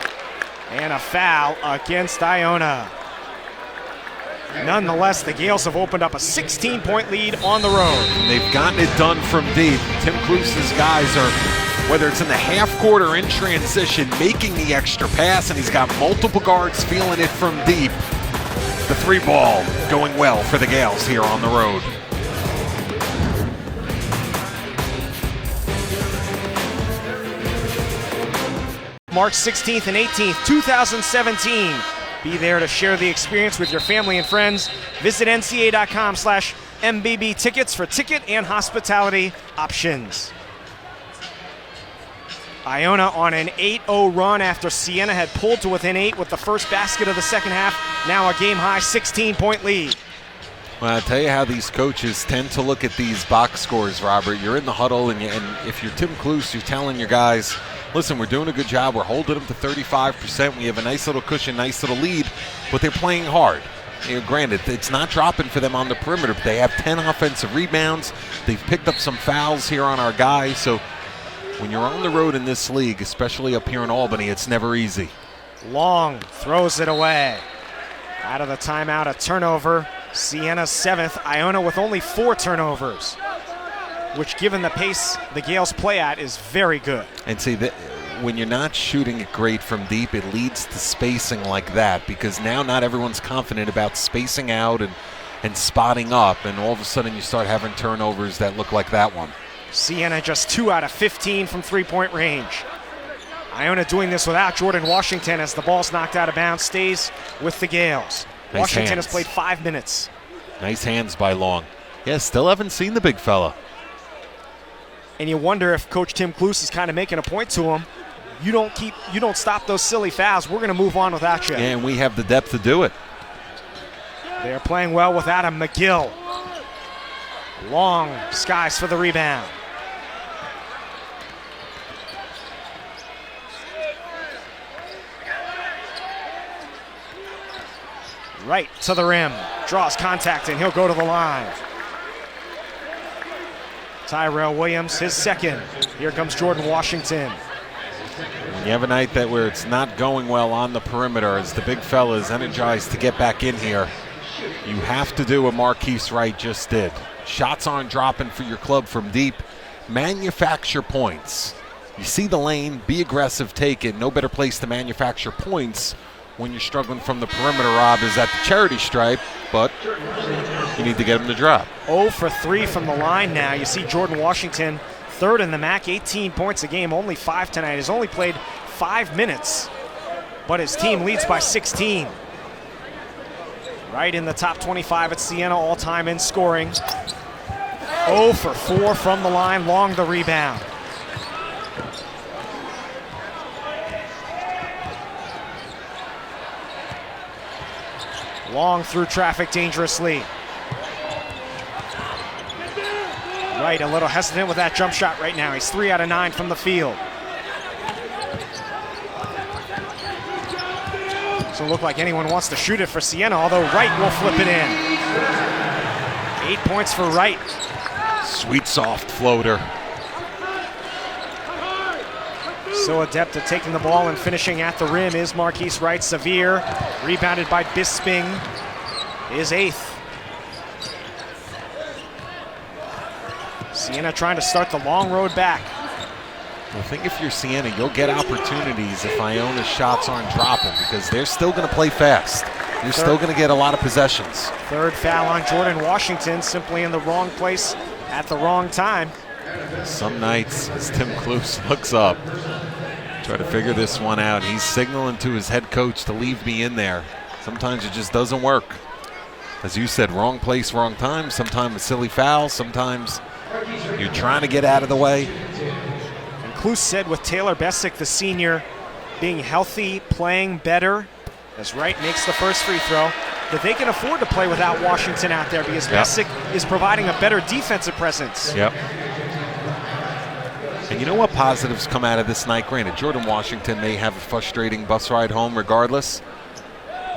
And a foul against Iona. Nonetheless, the Gaels have opened up a 16-point lead on the road. And they've gotten it done from deep. Tim Kluse's guys are, whether it's in the half court or in transition, making the extra pass, and he's got multiple guards feeling it from deep. The 3 ball going well for the Gaels here on the road. March 16th and 18th, 2017. Be there to share the experience with your family and friends. Visit nca.com/MBB tickets for ticket and hospitality options. Iona on an 8-0 run after Siena had pulled to within 8 with the first basket of the second half. Now a game-high 16-point lead. Well, I'll tell you how these coaches tend to look at these box scores, Robert. You're in the huddle, and if you're Tim Kluse, you're telling your guys, listen, we're doing a good job. We're holding them to 35%. We have a nice little cushion, nice little lead, but they're playing hard. You know, granted, it's not dropping for them on the perimeter, but they have 10 offensive rebounds. They've picked up some fouls here on our guys. So when you're on the road in this league, especially up here in Albany, it's never easy. Long throws it away. Out of the timeout, a turnover. Siena's 7th. Iona with only 4 turnovers, which, given the pace the Gaels play at, is very good. And see, that when you're not shooting it great from deep, it leads to spacing like that, because now not everyone's confident about spacing out and spotting up, and all of a sudden you start having turnovers that look like that one. Siena just 2 out of 15 from three-point range. Iona doing this without Jordan Washington as the ball's knocked out of bounds, stays with the Gaels. Nice Washington hands. has played 5 minutes. Nice hands by Long. Yeah, still haven't seen the big fella. And you wonder if Coach Tim Kloos is kind of making a point to him. You don't stop those silly fouls. We're going to move on without you. Yeah, and we have the depth to do it. They're playing well without him. McGill. Long skies for the rebound. Right to the rim. Draws contact, and he'll go to the line. Tyrell Williams, his 2nd. Here comes Jordan Washington. When you have a night where it's not going well on the perimeter, as the big fella is energized to get back in here, you have to do what Marquise Wright just did. Shots aren't dropping for your club from deep. Manufacture points. You see the lane, be aggressive, take it. No better place to manufacture points when you're struggling from the perimeter, Rob, is at the charity stripe, but you need to get him to drop. 0 for 3 from the line now. You see Jordan Washington, 3rd in the MAC, 18 points a game, only 5 tonight. He's only played 5 minutes, but his team leads by 16. Right in the top 25 at Siena all-time in scoring. 0 for 4 from the line. Long the rebound. Long through traffic dangerously. Wright a little hesitant with that jump shot right now. He's 3 out of 9 from the field. Doesn't look like anyone wants to shoot it for Siena, although Wright will flip it in. 8 points for Wright. Sweet soft floater. So adept at taking the ball and finishing at the rim is Marquise Wright. Severe, rebounded by Bisping, is 8th. Siena trying to start the long road back. I think if you're Siena, you'll get opportunities if Iona's shots aren't dropping, because they're still going to play fast. You're still going to get a lot of possessions. 3rd foul on Jordan Washington, simply in the wrong place at the wrong time. Some nights, as Tim Kloos looks up, try to figure this one out. He's signaling to his head coach to leave me in there. Sometimes it just doesn't work. As you said, wrong place, wrong time. Sometimes a silly foul. Sometimes you're trying to get out of the way. And Kloos said with Taylor Bessick, the senior, being healthy, playing better, as Wright makes the first free throw, that they can afford to play without Washington out there because Bessick is providing a better defensive presence. Yep. And you know what positives come out of this night? Granted, Jordan Washington may have a frustrating bus ride home regardless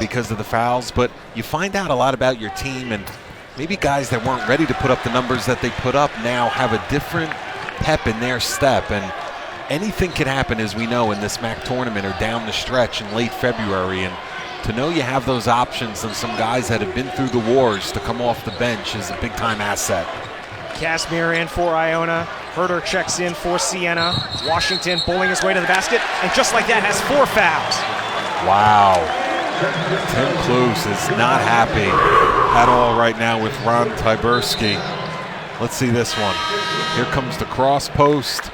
because of the fouls, but you find out a lot about your team, and maybe guys that weren't ready to put up the numbers that they put up now have a different pep in their step. And anything can happen, as we know, in this MAC tournament or down the stretch in late February. And to know you have those options and some guys that have been through the wars to come off the bench is a big-time asset. Casimir in for Iona. Herter checks in for Siena. Washington bowling his way to the basket, and just like that has 4 fouls. Wow. Tim Kloos is not happy at all right now with Ron Tyberski. Let's see this one. Here comes the cross post.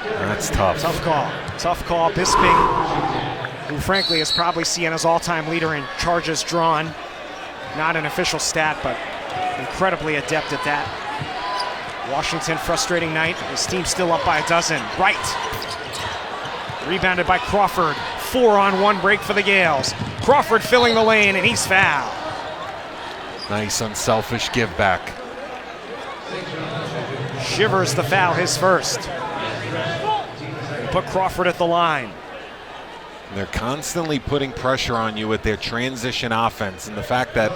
That's tough. Tough call. Tough call. Bisping, who frankly is probably Siena's all-time leader in charges drawn. Not an official stat, but incredibly adept at that. Washington, frustrating night. His team still up by a dozen. Wright. Rebounded by Crawford. 4-on-1 break for the Gaels. Crawford filling the lane, and he's fouled. Nice unselfish give back. Shivers the foul, his first. Put Crawford at the line. They're constantly putting pressure on you with their transition offense, and the fact that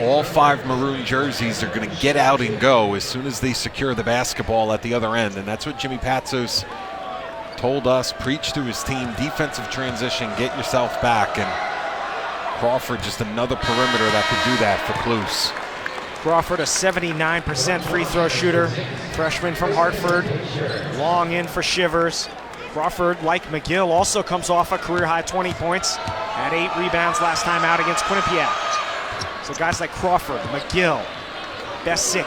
all 5 maroon jerseys are going to get out and go as soon as they secure the basketball at the other end, and that's what Jimmy Patsos told us, preach to his team, defensive transition, get yourself back, and Crawford just another perimeter that could do that for Kluse. Crawford, a 79% free throw shooter, freshman from Hartford, long in for Shivers. Crawford, like McGill, also comes off a career-high 20 points, had 8 rebounds last time out against Quinnipiac. So guys like Crawford, McGill, Bessick,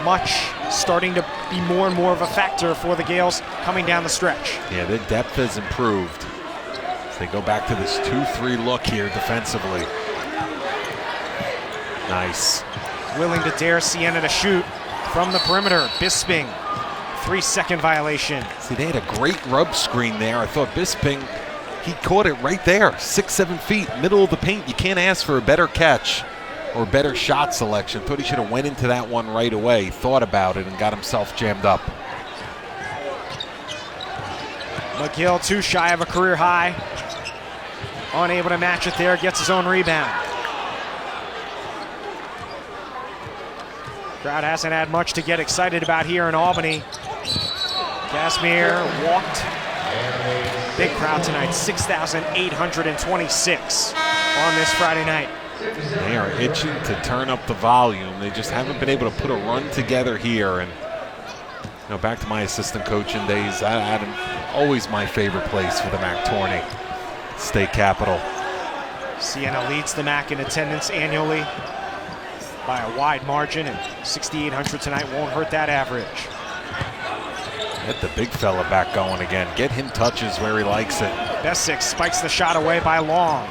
Much starting to be more and more of a factor for the Gaels coming down the stretch. Yeah, their depth has improved. As they go back to this 2-3 look here defensively. Nice. Willing to dare Siena to shoot from the perimeter. Bisping, 3-second violation. See, they had a great rub screen there. I thought Bisping, he caught it right there, 6-7 feet, middle of the paint. You can't ask for a better catch or better shot selection. Thought he should have went into that one right away, thought about it, and got himself jammed up. McGill, too shy of a career high. Unable to match it there, gets his own rebound. Crowd hasn't had much to get excited about here in Albany. Casimir walked. Big crowd tonight, 6,826 on this Friday night. They are itching to turn up the volume. They just haven't been able to put a run together here. And you know, back to my assistant coaching days, always my favorite place for the MAC tourney, state capital. Siena leads the MAC in attendance annually by a wide margin, and 6,800 tonight won't hurt that average. Get the big fella back going again. Get him touches where he likes it. Bessick spikes the shot away by Long.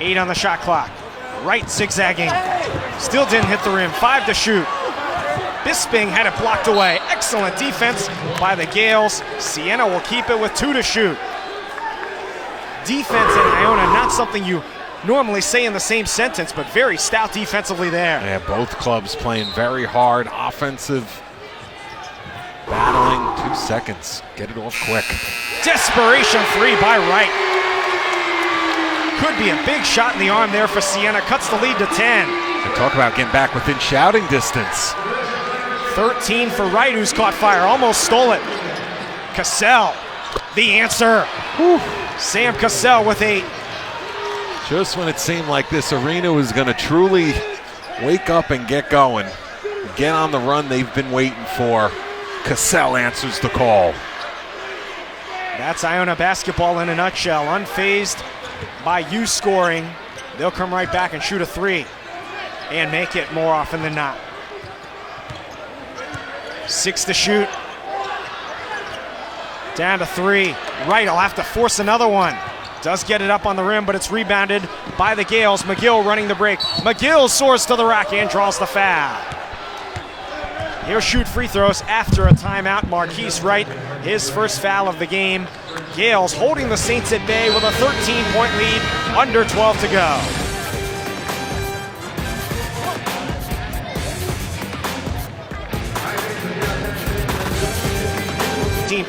8 on the shot clock. Right zigzagging. Still didn't hit the rim. 5 to shoot. Bisping had it blocked away. Excellent defense by the Gaels. Siena will keep it with 2 to shoot. Defense in Iona, not something you normally say in the same sentence, but very stout defensively there. Yeah, both clubs playing very hard, offensive, battling. 2 seconds, get it off quick. Desperation 3 by Wright. Could be a big shot in the arm there for Siena. Cuts the lead to 10. And talk about getting back within shouting distance. 13 for Wright, who's caught fire. Almost stole it. Cassell, the answer. Whew. Sam Cassell with 8. Just when it seemed like this arena was going to truly wake up and get going, get on the run they've been waiting for, Cassell answers the call. That's Iona basketball in a nutshell. Unfazed by you scoring. They'll come right back and shoot a 3 and make it more often than not. 6 to shoot. Down to 3. Wright will have to force another one. Does get it up on the rim, but it's rebounded by the Gaels. McGill running the break. McGill soars to the rack and draws the foul. He'll shoot free throws after a timeout. Marquise Wright, his first foul of the game. Gaels holding the Saints at bay with a 13-point lead, under 12 to go.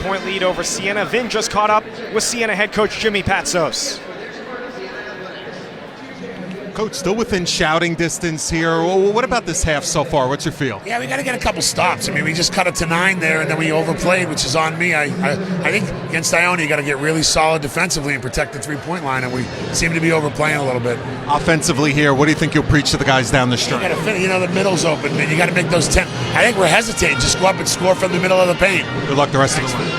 Point lead over Siena. Vin just caught up with Siena head coach Jimmy Patsos. Coach, still within shouting distance here. What about this half so far? What's your feel? Yeah, we got to get a couple stops. I mean, we just cut it to 9 there, and then we overplayed, which is on me. I think against Iona, you got to get really solid defensively and protect the three-point line, and we seem to be overplaying a little bit. Offensively here, what do you think you'll preach to the guys down the stretch? You got to the middle's open, man. You got to make those 10. I think we're hesitating. Just go up and score from the middle of the paint. Good luck the rest of the way.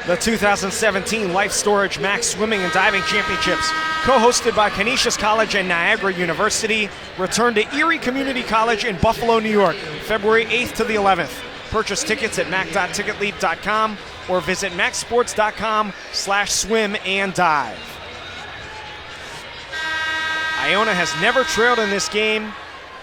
The 2017 Life Storage Max Swimming and Diving Championships, co-hosted by Canisius College and Niagara University, return to Erie Community College in Buffalo, New York, February 8th to the 11th. Purchase tickets at mac.ticketleap.com or visit macsports.com/swim and dive. Iona has never trailed in this game,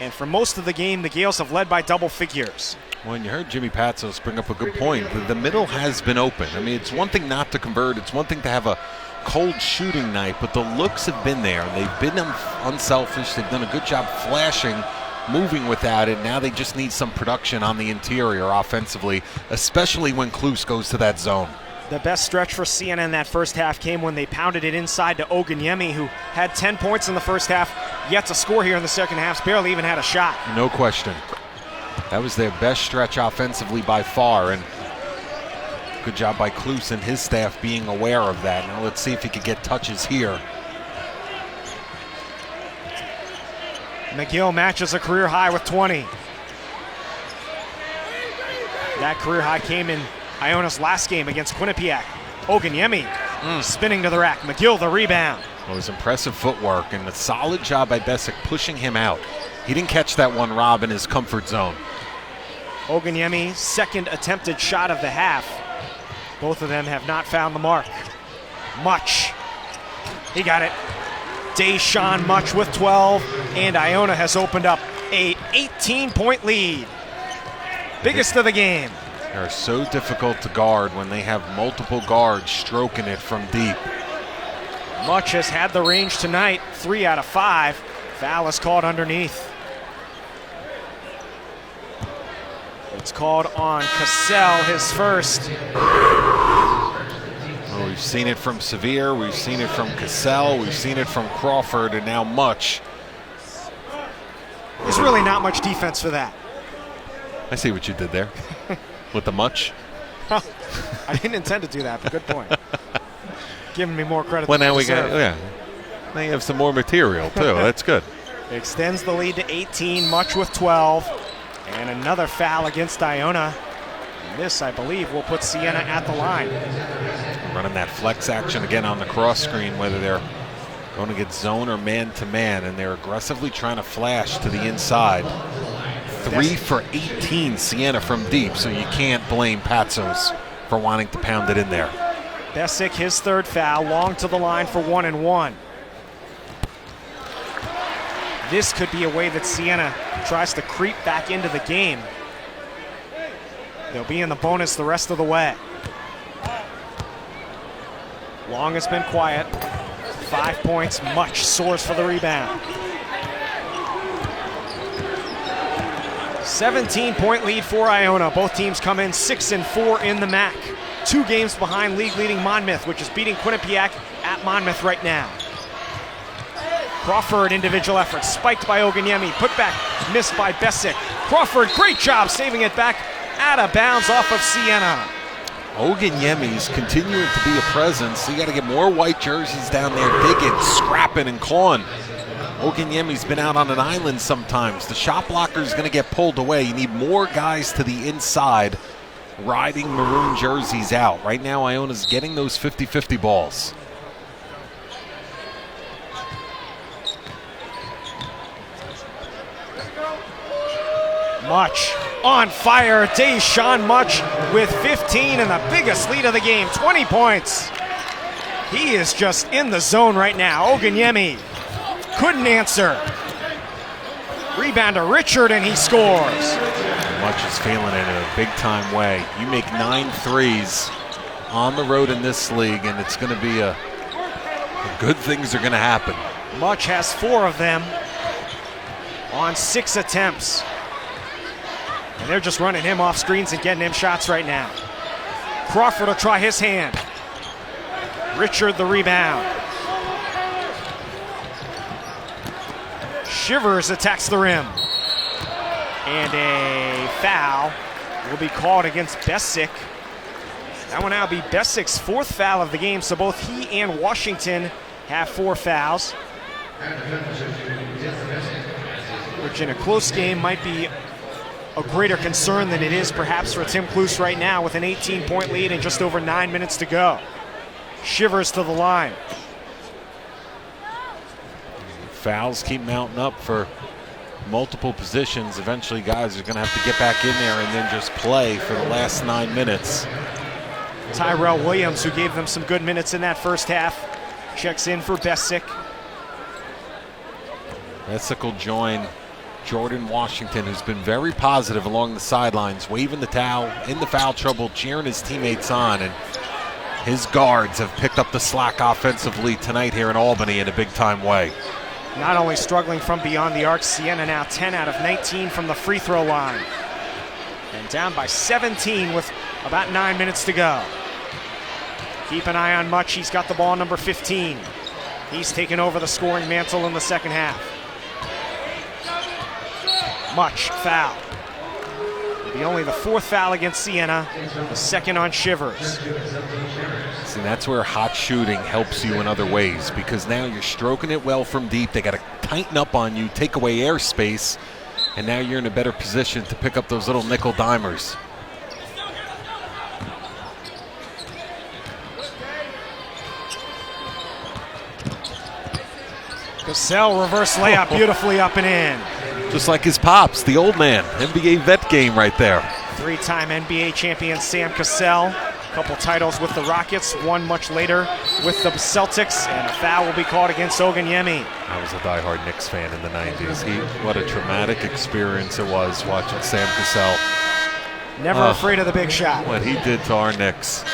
and for most of the game, the Gaels have led by double figures. Well, and you heard Jimmy Patsos bring up a good point. The middle has been open. I mean, it's one thing not to convert. It's one thing to have a cold shooting night, but the looks have been there. They've been unselfish. They've done a good job flashing, moving without it. Now they just need some production on the interior offensively, especially when Kluse goes to that zone. The best stretch for Siena in that first half came when they pounded it inside to Oganyemi, who had 10 points in the first half, yet to score here in the second half. Barely even had a shot. No question. That was their best stretch offensively by far, and Good job by Klus and his staff being aware of that. Now let's see if he could get touches here. McGill matches a career high with 20. That career high came in Iona's last game against Quinnipiac. Oganyemi spinning to the rack. McGill the rebound. Well, it was impressive footwork and a solid job by Besic pushing him out. He didn't catch that one, Rob, in his comfort zone. Oganyemi's second attempted shot of the half. Both of them have not found the mark. Much. He got it. Deshaun Much with 12, and Iona has opened up a 18-point lead. Biggest of the game. They're so difficult to guard when they have multiple guards stroking it from deep. Much has had the range tonight, 3 out of 5. Foul is called underneath. It's called on Cassell, his first. Well, we've seen it from Sevier, we've seen it from Cassell, we've seen it from Crawford, and now Much. There's really not much defense for that. I see what you did there with the Much. I didn't intend to do that, but good point. Giving me more credit. Well, than now I we deserve. got, yeah. Now you have some more material, too. That's good. Extends the lead to 18, Much with 12. And another foul against Iona. And this, I believe, will put Siena at the line. Running that flex action again on the cross screen, whether they're going to get zone or man-to-man, and they're aggressively trying to flash to the inside. 3 for 18, Siena from deep, so you can't blame Patsos for wanting to pound it in there. Besic, his third foul, long to the line for 1 and 1. This could be a way that Siena tries to creep back into the game. They'll be in the bonus the rest of the way. Long has been quiet. 5 points, Much soars for the rebound. 17-point lead for Iona. Both teams come in 6 and 4 in the MAC. 2 games behind league-leading Monmouth, which is beating Quinnipiac at Monmouth right now. Crawford, individual effort, spiked by Oganyemi, put back, missed by Besic. Crawford, great job saving it back, out of bounds off of Siena. Oganyemi's continuing to be a presence. You got to get more white jerseys down there, digging, scrapping, and clawing. Oganyemi's been out on an island sometimes. The shot blocker is going to get pulled away. You need more guys to the inside riding maroon jerseys out. Right now, Iona's getting those 50-50 balls. Much on fire. Deshaun Much with 15 and the biggest lead of the game, 20 points. He is just in the zone right now. Oganyemi couldn't answer. Rebound to Richard and he scores. Much is feeling it in a big-time way. You make 9 threes on the road in this league, and it's going to be good things are going to happen. Much has 4 of them on 6 attempts. And they're just running him off screens and getting him shots right now. Crawford will try his hand. Richard the rebound. Shivers attacks the rim. And a foul will be called against Besic. That will now be Besic's 4th foul of the game, so both he and Washington have 4 fouls. Which in a close game might be a greater concern than it is perhaps for Tim Klus right now with an 18-point lead and just over 9 minutes to go. Shivers to the line. Fouls keep mounting up for multiple positions. Eventually guys are going to have to get back in there and then just play for the last 9 minutes. Tyrell Williams, who gave them some good minutes in that first half, checks in for Besic. Besic will join Jordan Washington, who's been very positive along the sidelines, waving the towel, in the foul trouble, cheering his teammates on, and his guards have picked up the slack offensively tonight here in Albany in a big-time way. Not only struggling from beyond the arc, Siena now 10 out of 19 from the free throw line. And down by 17 with about 9 minutes to go. Keep an eye on Much, he's got the ball, number 15. He's taken over the scoring mantle in the second half. Much foul. He'll only the 4th foul against Siena, the 2nd on Shivers. See, that's where hot shooting helps you in other ways, because now you're stroking it well from deep. They got to tighten up on you, take away airspace, and now you're in a better position to pick up those little nickel dimers. Gaels reverse layup, beautifully up and in. Just like his pops, the old man. NBA vet game right there. 3-time NBA champion Sam Cassell. A couple titles with the Rockets, one much later with the Celtics, and a foul will be called against Oganyemi. I was a diehard Knicks fan in the 90s. What a traumatic experience it was watching Sam Cassell. Never afraid of the big shot. What he did to our Knicks.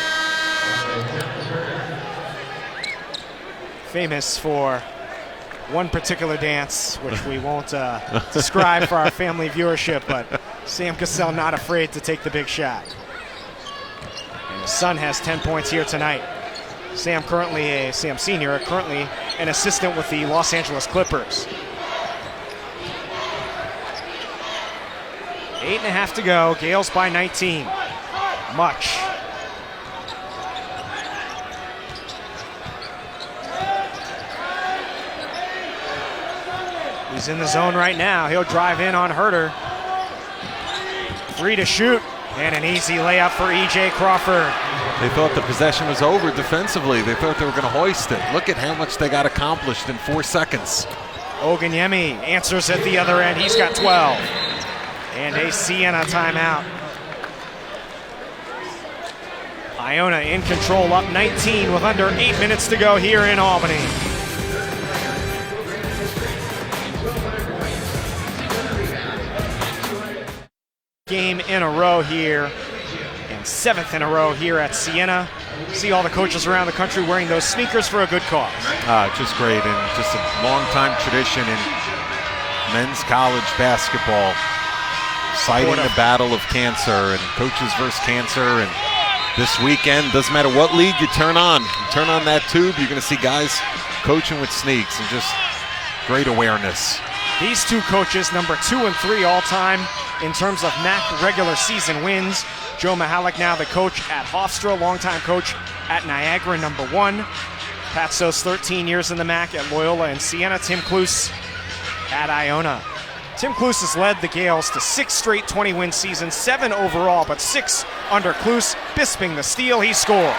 Famous for one particular dance, which we won't describe for our family viewership, but Sam Cassell not afraid to take the big shot. And his son has 10 points here tonight. Sam Senior, currently an assistant with the Los Angeles Clippers. 8.5 to go, Gaels by 19. Much. He's in the zone right now. He'll drive in on Herter. 3 to shoot, and an easy layup for E.J. Crawford. They thought the possession was over defensively. They thought they were going to hoist it. Look at how much they got accomplished in 4 seconds. Oganyemi answers at the other end. He's got 12. And a Siena timeout. Iona in control, up 19 with under 8 minutes to go here in Albany. Game in a row here, and 7th in a row here at Siena. See all the coaches around the country wearing those sneakers for a good cause. Just great, and just a long-time tradition in men's college basketball, citing the battle of cancer and coaches versus cancer. And this weekend, doesn't matter what league you turn on that tube, you're going to see guys coaching with sneaks, and just great awareness. These two coaches, number 2 and 3 all-time in terms of MAC regular season wins. Joe Mihalik now the coach at Hofstra, longtime coach at Niagara, number 1. Pat Sose, 13 years in the MAC at Loyola and Siena. Tim Cluse at Iona. Tim Cluse has led the Gaels to 6 straight 20-win seasons, 7 overall, but 6 under Cluse. Bisping the steal, he scores.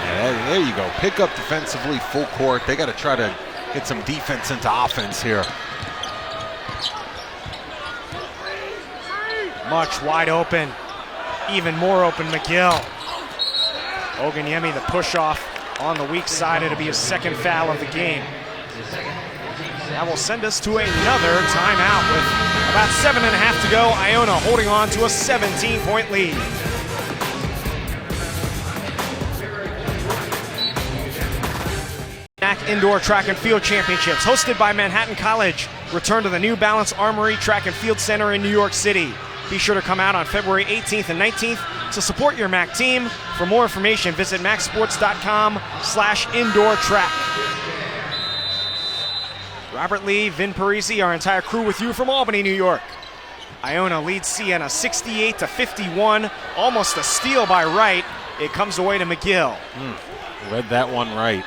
Yeah, there you go. Pick up defensively, full court. They got to try to get some defense into offense here. Much wide open, even more open McGill. Oganyemi the push off on the weak side. It'll be his 2nd foul of the game. That will send us to another timeout with about 7.5 to go. Iona holding on to a 17-point lead. MAC Indoor Track and Field Championships, hosted by Manhattan College, return to the New Balance Armory Track and Field Center in New York City. Be sure to come out on February 18th and 19th to support your MAC team. For more information, visit macsports.com/indoor track. Robert Lee, Vin Parisi, our entire crew with you from Albany, New York. Iona leads Siena 68-51, almost a steal by Wright. It comes away to McGill. Read that one right.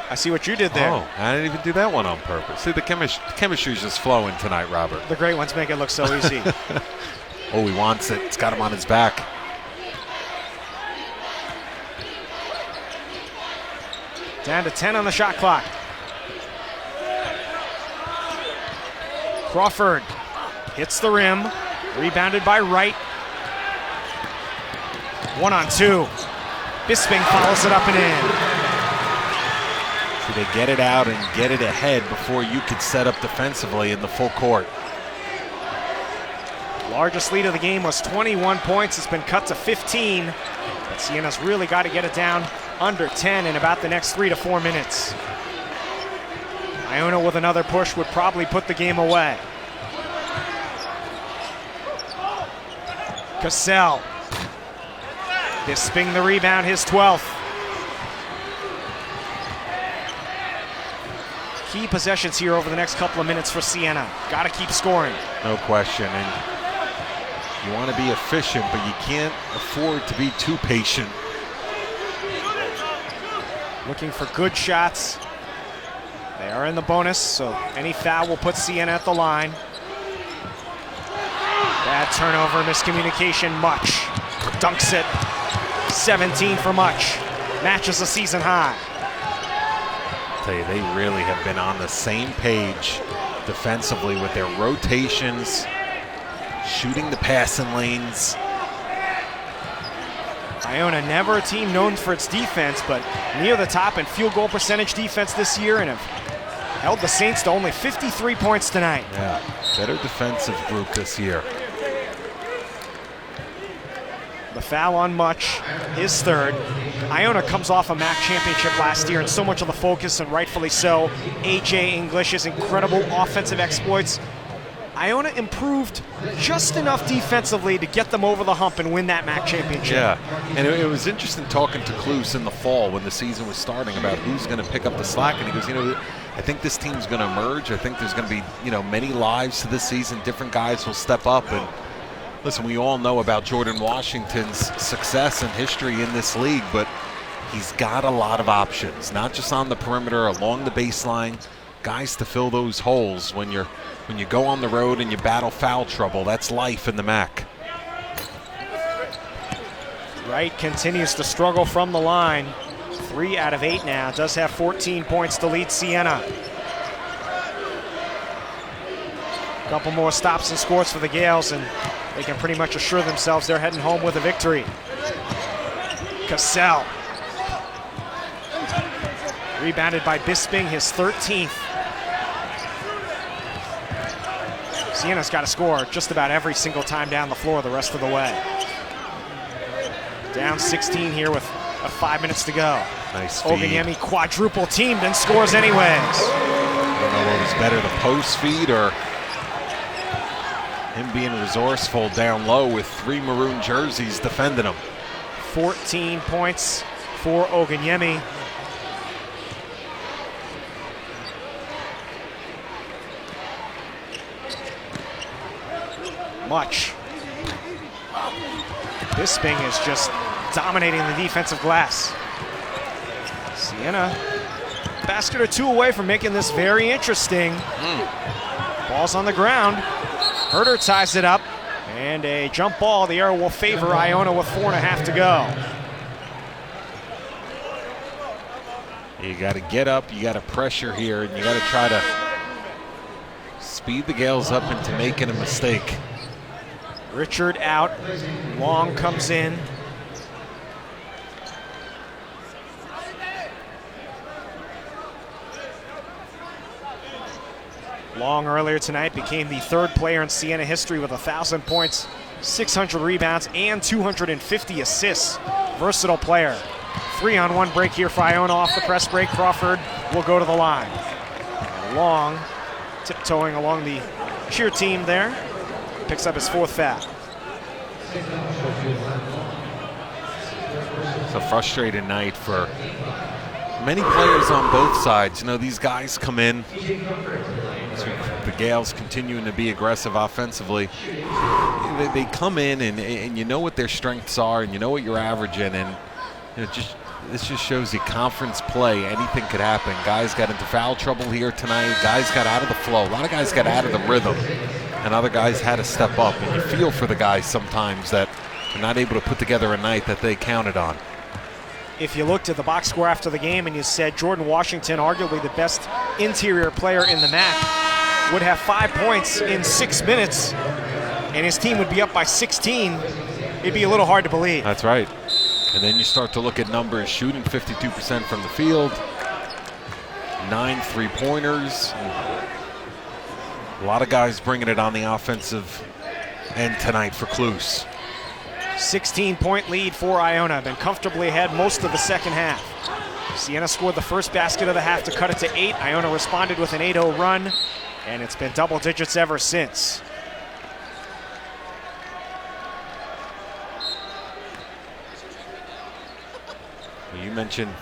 I see what you did there. Oh, I didn't even do that one on purpose. See, the chemistry's just flowing tonight, Robert. The great ones make it look so easy. Oh, he wants it. It's got him on his back. Down to 10 on the shot clock. Crawford hits the rim. Rebounded by Wright. 1-on-2. Bisping follows it up and in. So they get it out and get it ahead before you could set up defensively in the full court. Largest lead of the game was 21 points. It's been cut to 15. But Siena's really got to get it down under 10 in about the next 3 to 4 minutes. Iona with another push would probably put the game away. Cassell. Bisping the rebound, his 12th. Key possessions here over the next couple of minutes for Siena. Got to keep scoring. No question. And you want to be efficient, but you can't afford to be too patient. Looking for good shots. They are in the bonus, so any foul will put Siena at the line. Bad turnover, miscommunication, Much dunks it. 17 for Much. Matches a season high. I'll tell you, they really have been on the same page defensively with their rotations, shooting the passing lanes. Iona, never a team known for its defense, but near the top in field goal percentage defense this year, and have held the Saints to only 53 points tonight. Yeah, better defensive group this year. The foul on Much, his third. Iona comes off a MAC championship last year, and so much of the focus, and rightfully so, A.J. English's incredible offensive exploits. Iona improved just enough defensively to get them over the hump and win that MAC championship. Yeah, and it was interesting talking to Klus in the fall when the season was starting about who's going to pick up the slack, and he goes, I think this team's going to emerge. I think there's going to be, many lives to this season. Different guys will step up, and listen, we all know about Jordan Washington's success and history in this league, but he's got a lot of options, not just on the perimeter, along the baseline, guys to fill those holes when you go on the road and you battle foul trouble. That's life in the MAC. Wright continues to struggle from the line. 3 out of 8 now. Does have 14 points to lead Siena. A couple more stops and scores for the Gaels, and they can pretty much assure themselves they're heading home with a victory. Cassell. Rebounded by Bisping, his 13th. Siena's got to score just about every single time down the floor the rest of the way. Down 16 here with 5 minutes to go. Nice feed. Oganyemi quadruple teamed and scores anyways. I don't know what was better, the post feed or him being resourceful down low with 3 maroon jerseys defending him. 14 points for Oganyemi. Much. Bisping is just dominating the defensive glass. Siena, basket or two away from making this very interesting. Ball's on the ground. Herder ties it up, and a jump ball. The arrow will favor Iona with 4.5 to go. You got to get up, you got to pressure here, and you got to try to speed the Gaels up into making a mistake. Richard out. Long comes in. Long earlier tonight became the 3rd player in Siena history with 1,000 points, 600 rebounds, and 250 assists. Versatile player. 3-on-1 break here for Iona off the press break. Crawford will go to the line. And Long tiptoeing along the cheer team there. Picks up his 4th foul. It's a frustrating night for many players on both sides. These guys come in. The Gaels continuing to be aggressive offensively. They come in and you know what their strengths are and you know what you're averaging, and this just shows you conference play. Anything could happen. Guys got into foul trouble here tonight. Guys got out of the flow. A lot of guys got out of the rhythm, and other guys had to step up. And you feel for the guys sometimes that they're not able to put together a night that they counted on. If you looked at the box score after the game and you said Jordan Washington, arguably the best interior player in the MAC, would have 5 points in 6 minutes, and his team would be up by 16, it'd be a little hard to believe. That's right. And then you start to look at numbers, shooting 52% from the field, 9 3-pointers. A lot of guys bringing it on the offensive end tonight for Klus. 16-point lead for Iona. Been comfortably ahead most of the second half. Siena scored the first basket of the half to cut it to 8. Iona responded with an 8-0 run, and it's been double digits ever since. You mentioned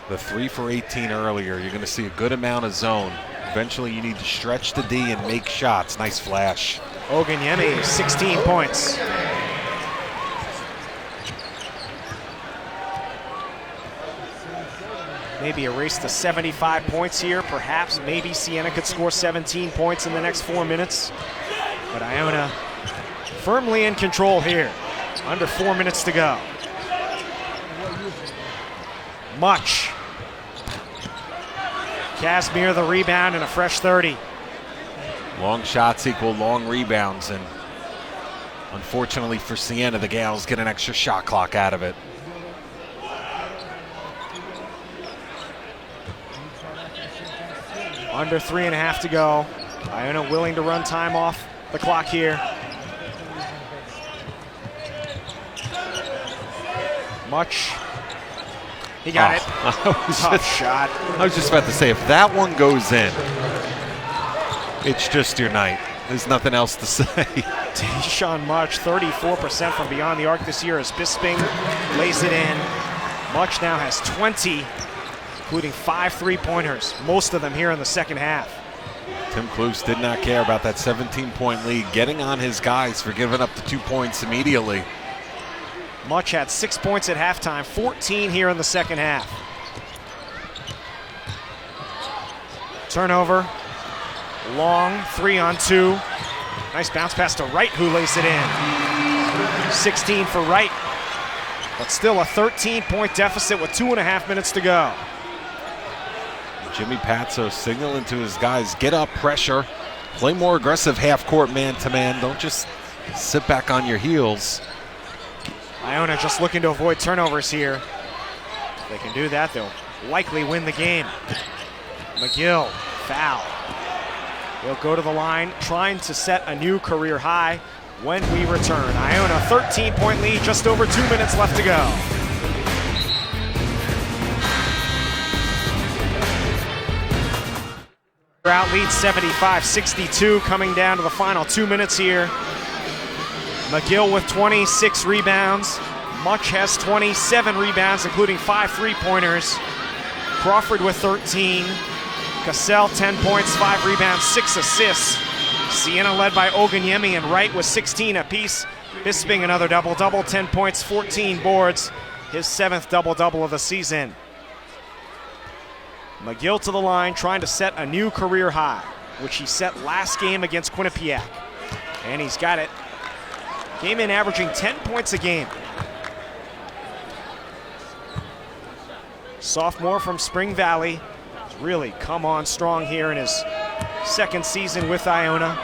The 3 for 18 earlier. You're going to see a good amount of zone. Eventually, you need to stretch the D and make shots. Nice flash. Oganyemi, 16 points. Maybe a race to 75 points here. Perhaps, maybe Siena could score 17 points in the next 4 minutes. But Iona firmly in control here. Under 4 minutes to go. Much. Casimir the rebound and a fresh 30. Long shots equal long rebounds, and unfortunately for Siena, the Gaels get an extra shot clock out of it. Under 3.5 to go. Iona willing to run time off the clock here. Much. He got it. Tough shot. I was just about to say, if that one goes in, it's just your night. There's nothing else to say. Deshaun Much, 34% from beyond the arc this year as Bisping lays it in. Much now has 20, including 5 3-pointers, most of them here in the second half. Tim Kluse did not care about that 17-point lead, getting on his guys for giving up the 2 points immediately. Much had 6 points at halftime, 14 here in the second half. Turnover. Long 3-on-2. Nice bounce pass to Wright, who lays it in. 16 for Wright, but still a 13-point deficit with 2.5 minutes to go. Jimmy Patso signaling to his guys, get up, pressure, play more aggressive half-court man-to-man. Don't just sit back on your heels. Iona just looking to avoid turnovers here. If they can do that, they'll likely win the game. McGill, foul. He'll go to the line, trying to set a new career high when we return. Iona, 13-point lead, just over 2 minutes left to go. Out lead 75-62, coming down to the final 2 minutes here. McGill with 26 rebounds. Much has 27 rebounds, including 5 3-pointers. Crawford with 13. Cassell, 10 points, 5 rebounds, 6 assists. Siena led by Oganyemi and Wright with 16 apiece. Bisping another double-double, 10 points, 14 boards. His 7th double-double of the season. McGill to the line, trying to set a new career high, which he set last game against Quinnipiac. And he's got it. Came in averaging 10 points a game. Sophomore from Spring Valley. He's really come on strong here in his second season with Iona.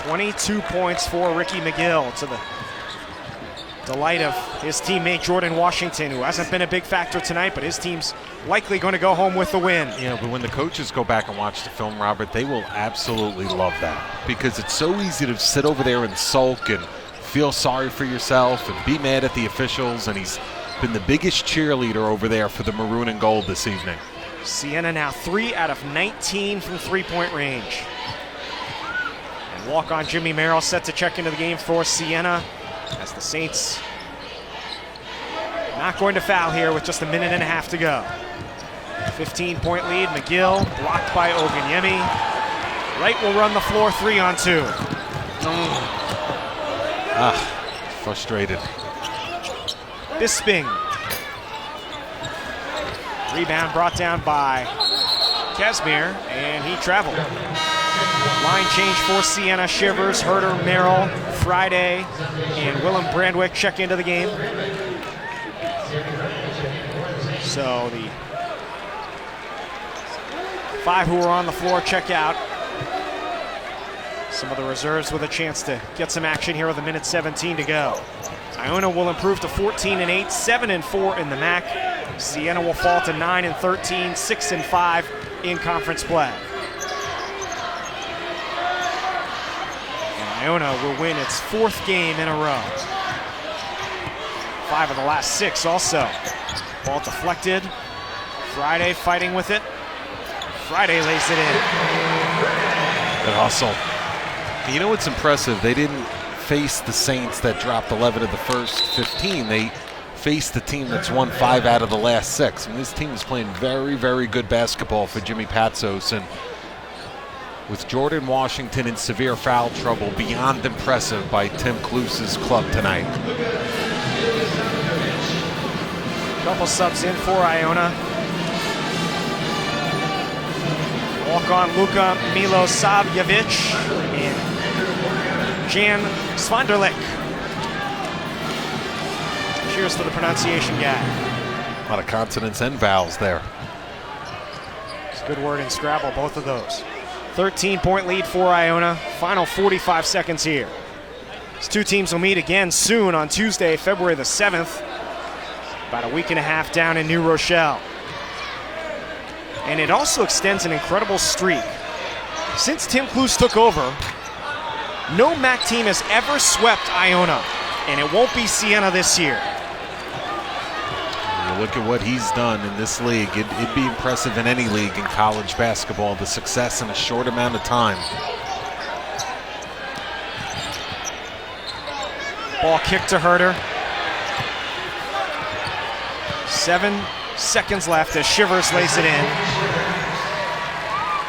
22 points for Ricky McGill, to the delight of his teammate Jordan Washington, who hasn't been a big factor tonight, but his team's likely going to go home with the win. Yeah, but when the coaches go back and watch the film, Robert, they will absolutely love that, because it's so easy to sit over there and sulk and feel sorry for yourself and be mad at the officials, and he's been the biggest cheerleader over there for the maroon and gold this evening. Siena now 3 out of 19 from three-point range. And walk-on Jimmy Merrill set to check into the game for Siena, as the Saints not going to foul here with just a minute and a half to go. 15-point lead, McGill blocked by Oganyemi. Wright will run the floor 3-on-2. Frustrated. Bisping. Rebound brought down by Casimir, and he traveled. Line change for Siena. Shivers, Herter, Merrill, Friday, and Willem Brandwick check into the game. So the 5 who are on the floor check out. Some of the reserves with a chance to get some action here with a minute 17 to go. Iona will improve to 14-8, 7-4 in the MAC. Siena will fall to 9-13, 6-5 in conference play. And Iona will win its 4th game in a row. 5 of the last 6 also. Ball deflected. Friday fighting with it. Friday lays it in. Good hustle. You know what's impressive? They didn't faced the Saints that dropped 11 of the first 15. They faced the team that's won 5 out of the last 6. And this team is playing very, very good basketball for Jimmy Patsos. And with Jordan Washington in severe foul trouble, beyond impressive by Tim Kluse's club tonight. Couple subs in for Iona. Walk-on Luka Milosavljevic and Jan Svanderlik. Cheers to the pronunciation guy. A lot of consonants and vowels there. It's a good word in Scrabble, both of those. 13-point lead for Iona. Final 45 seconds here. These two teams will meet again soon on Tuesday, February the 7th. About a week and a half down in New Rochelle. And it also extends an incredible streak. Since Tim Kluse took over, no MAC team has ever swept Iona, and it won't be Siena this year. You look at what he's done in this league. It'd be impressive in any league in college basketball, the success in a short amount of time. Ball kicked to Herter. 7 seconds left as Shivers lays it in.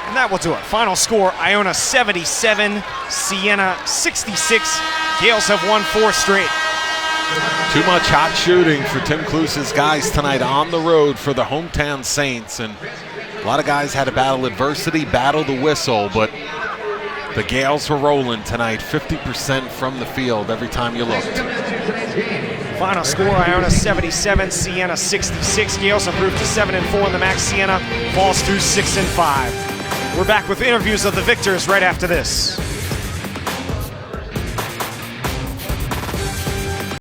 And that will do it. Final score, Iona 77, Siena 66. Gaels have won 4 straight. Too much hot shooting for Tim Kluse's guys tonight on the road for the hometown Saints. And a lot of guys had to battle adversity, battle the whistle, but the Gaels were rolling tonight, 50% from the field every time you looked. Final score, Iona 77, Siena 66. Gaels improved to 7-4 in the MAC. Siena falls to 6-5. We're back with interviews of the victors right after this.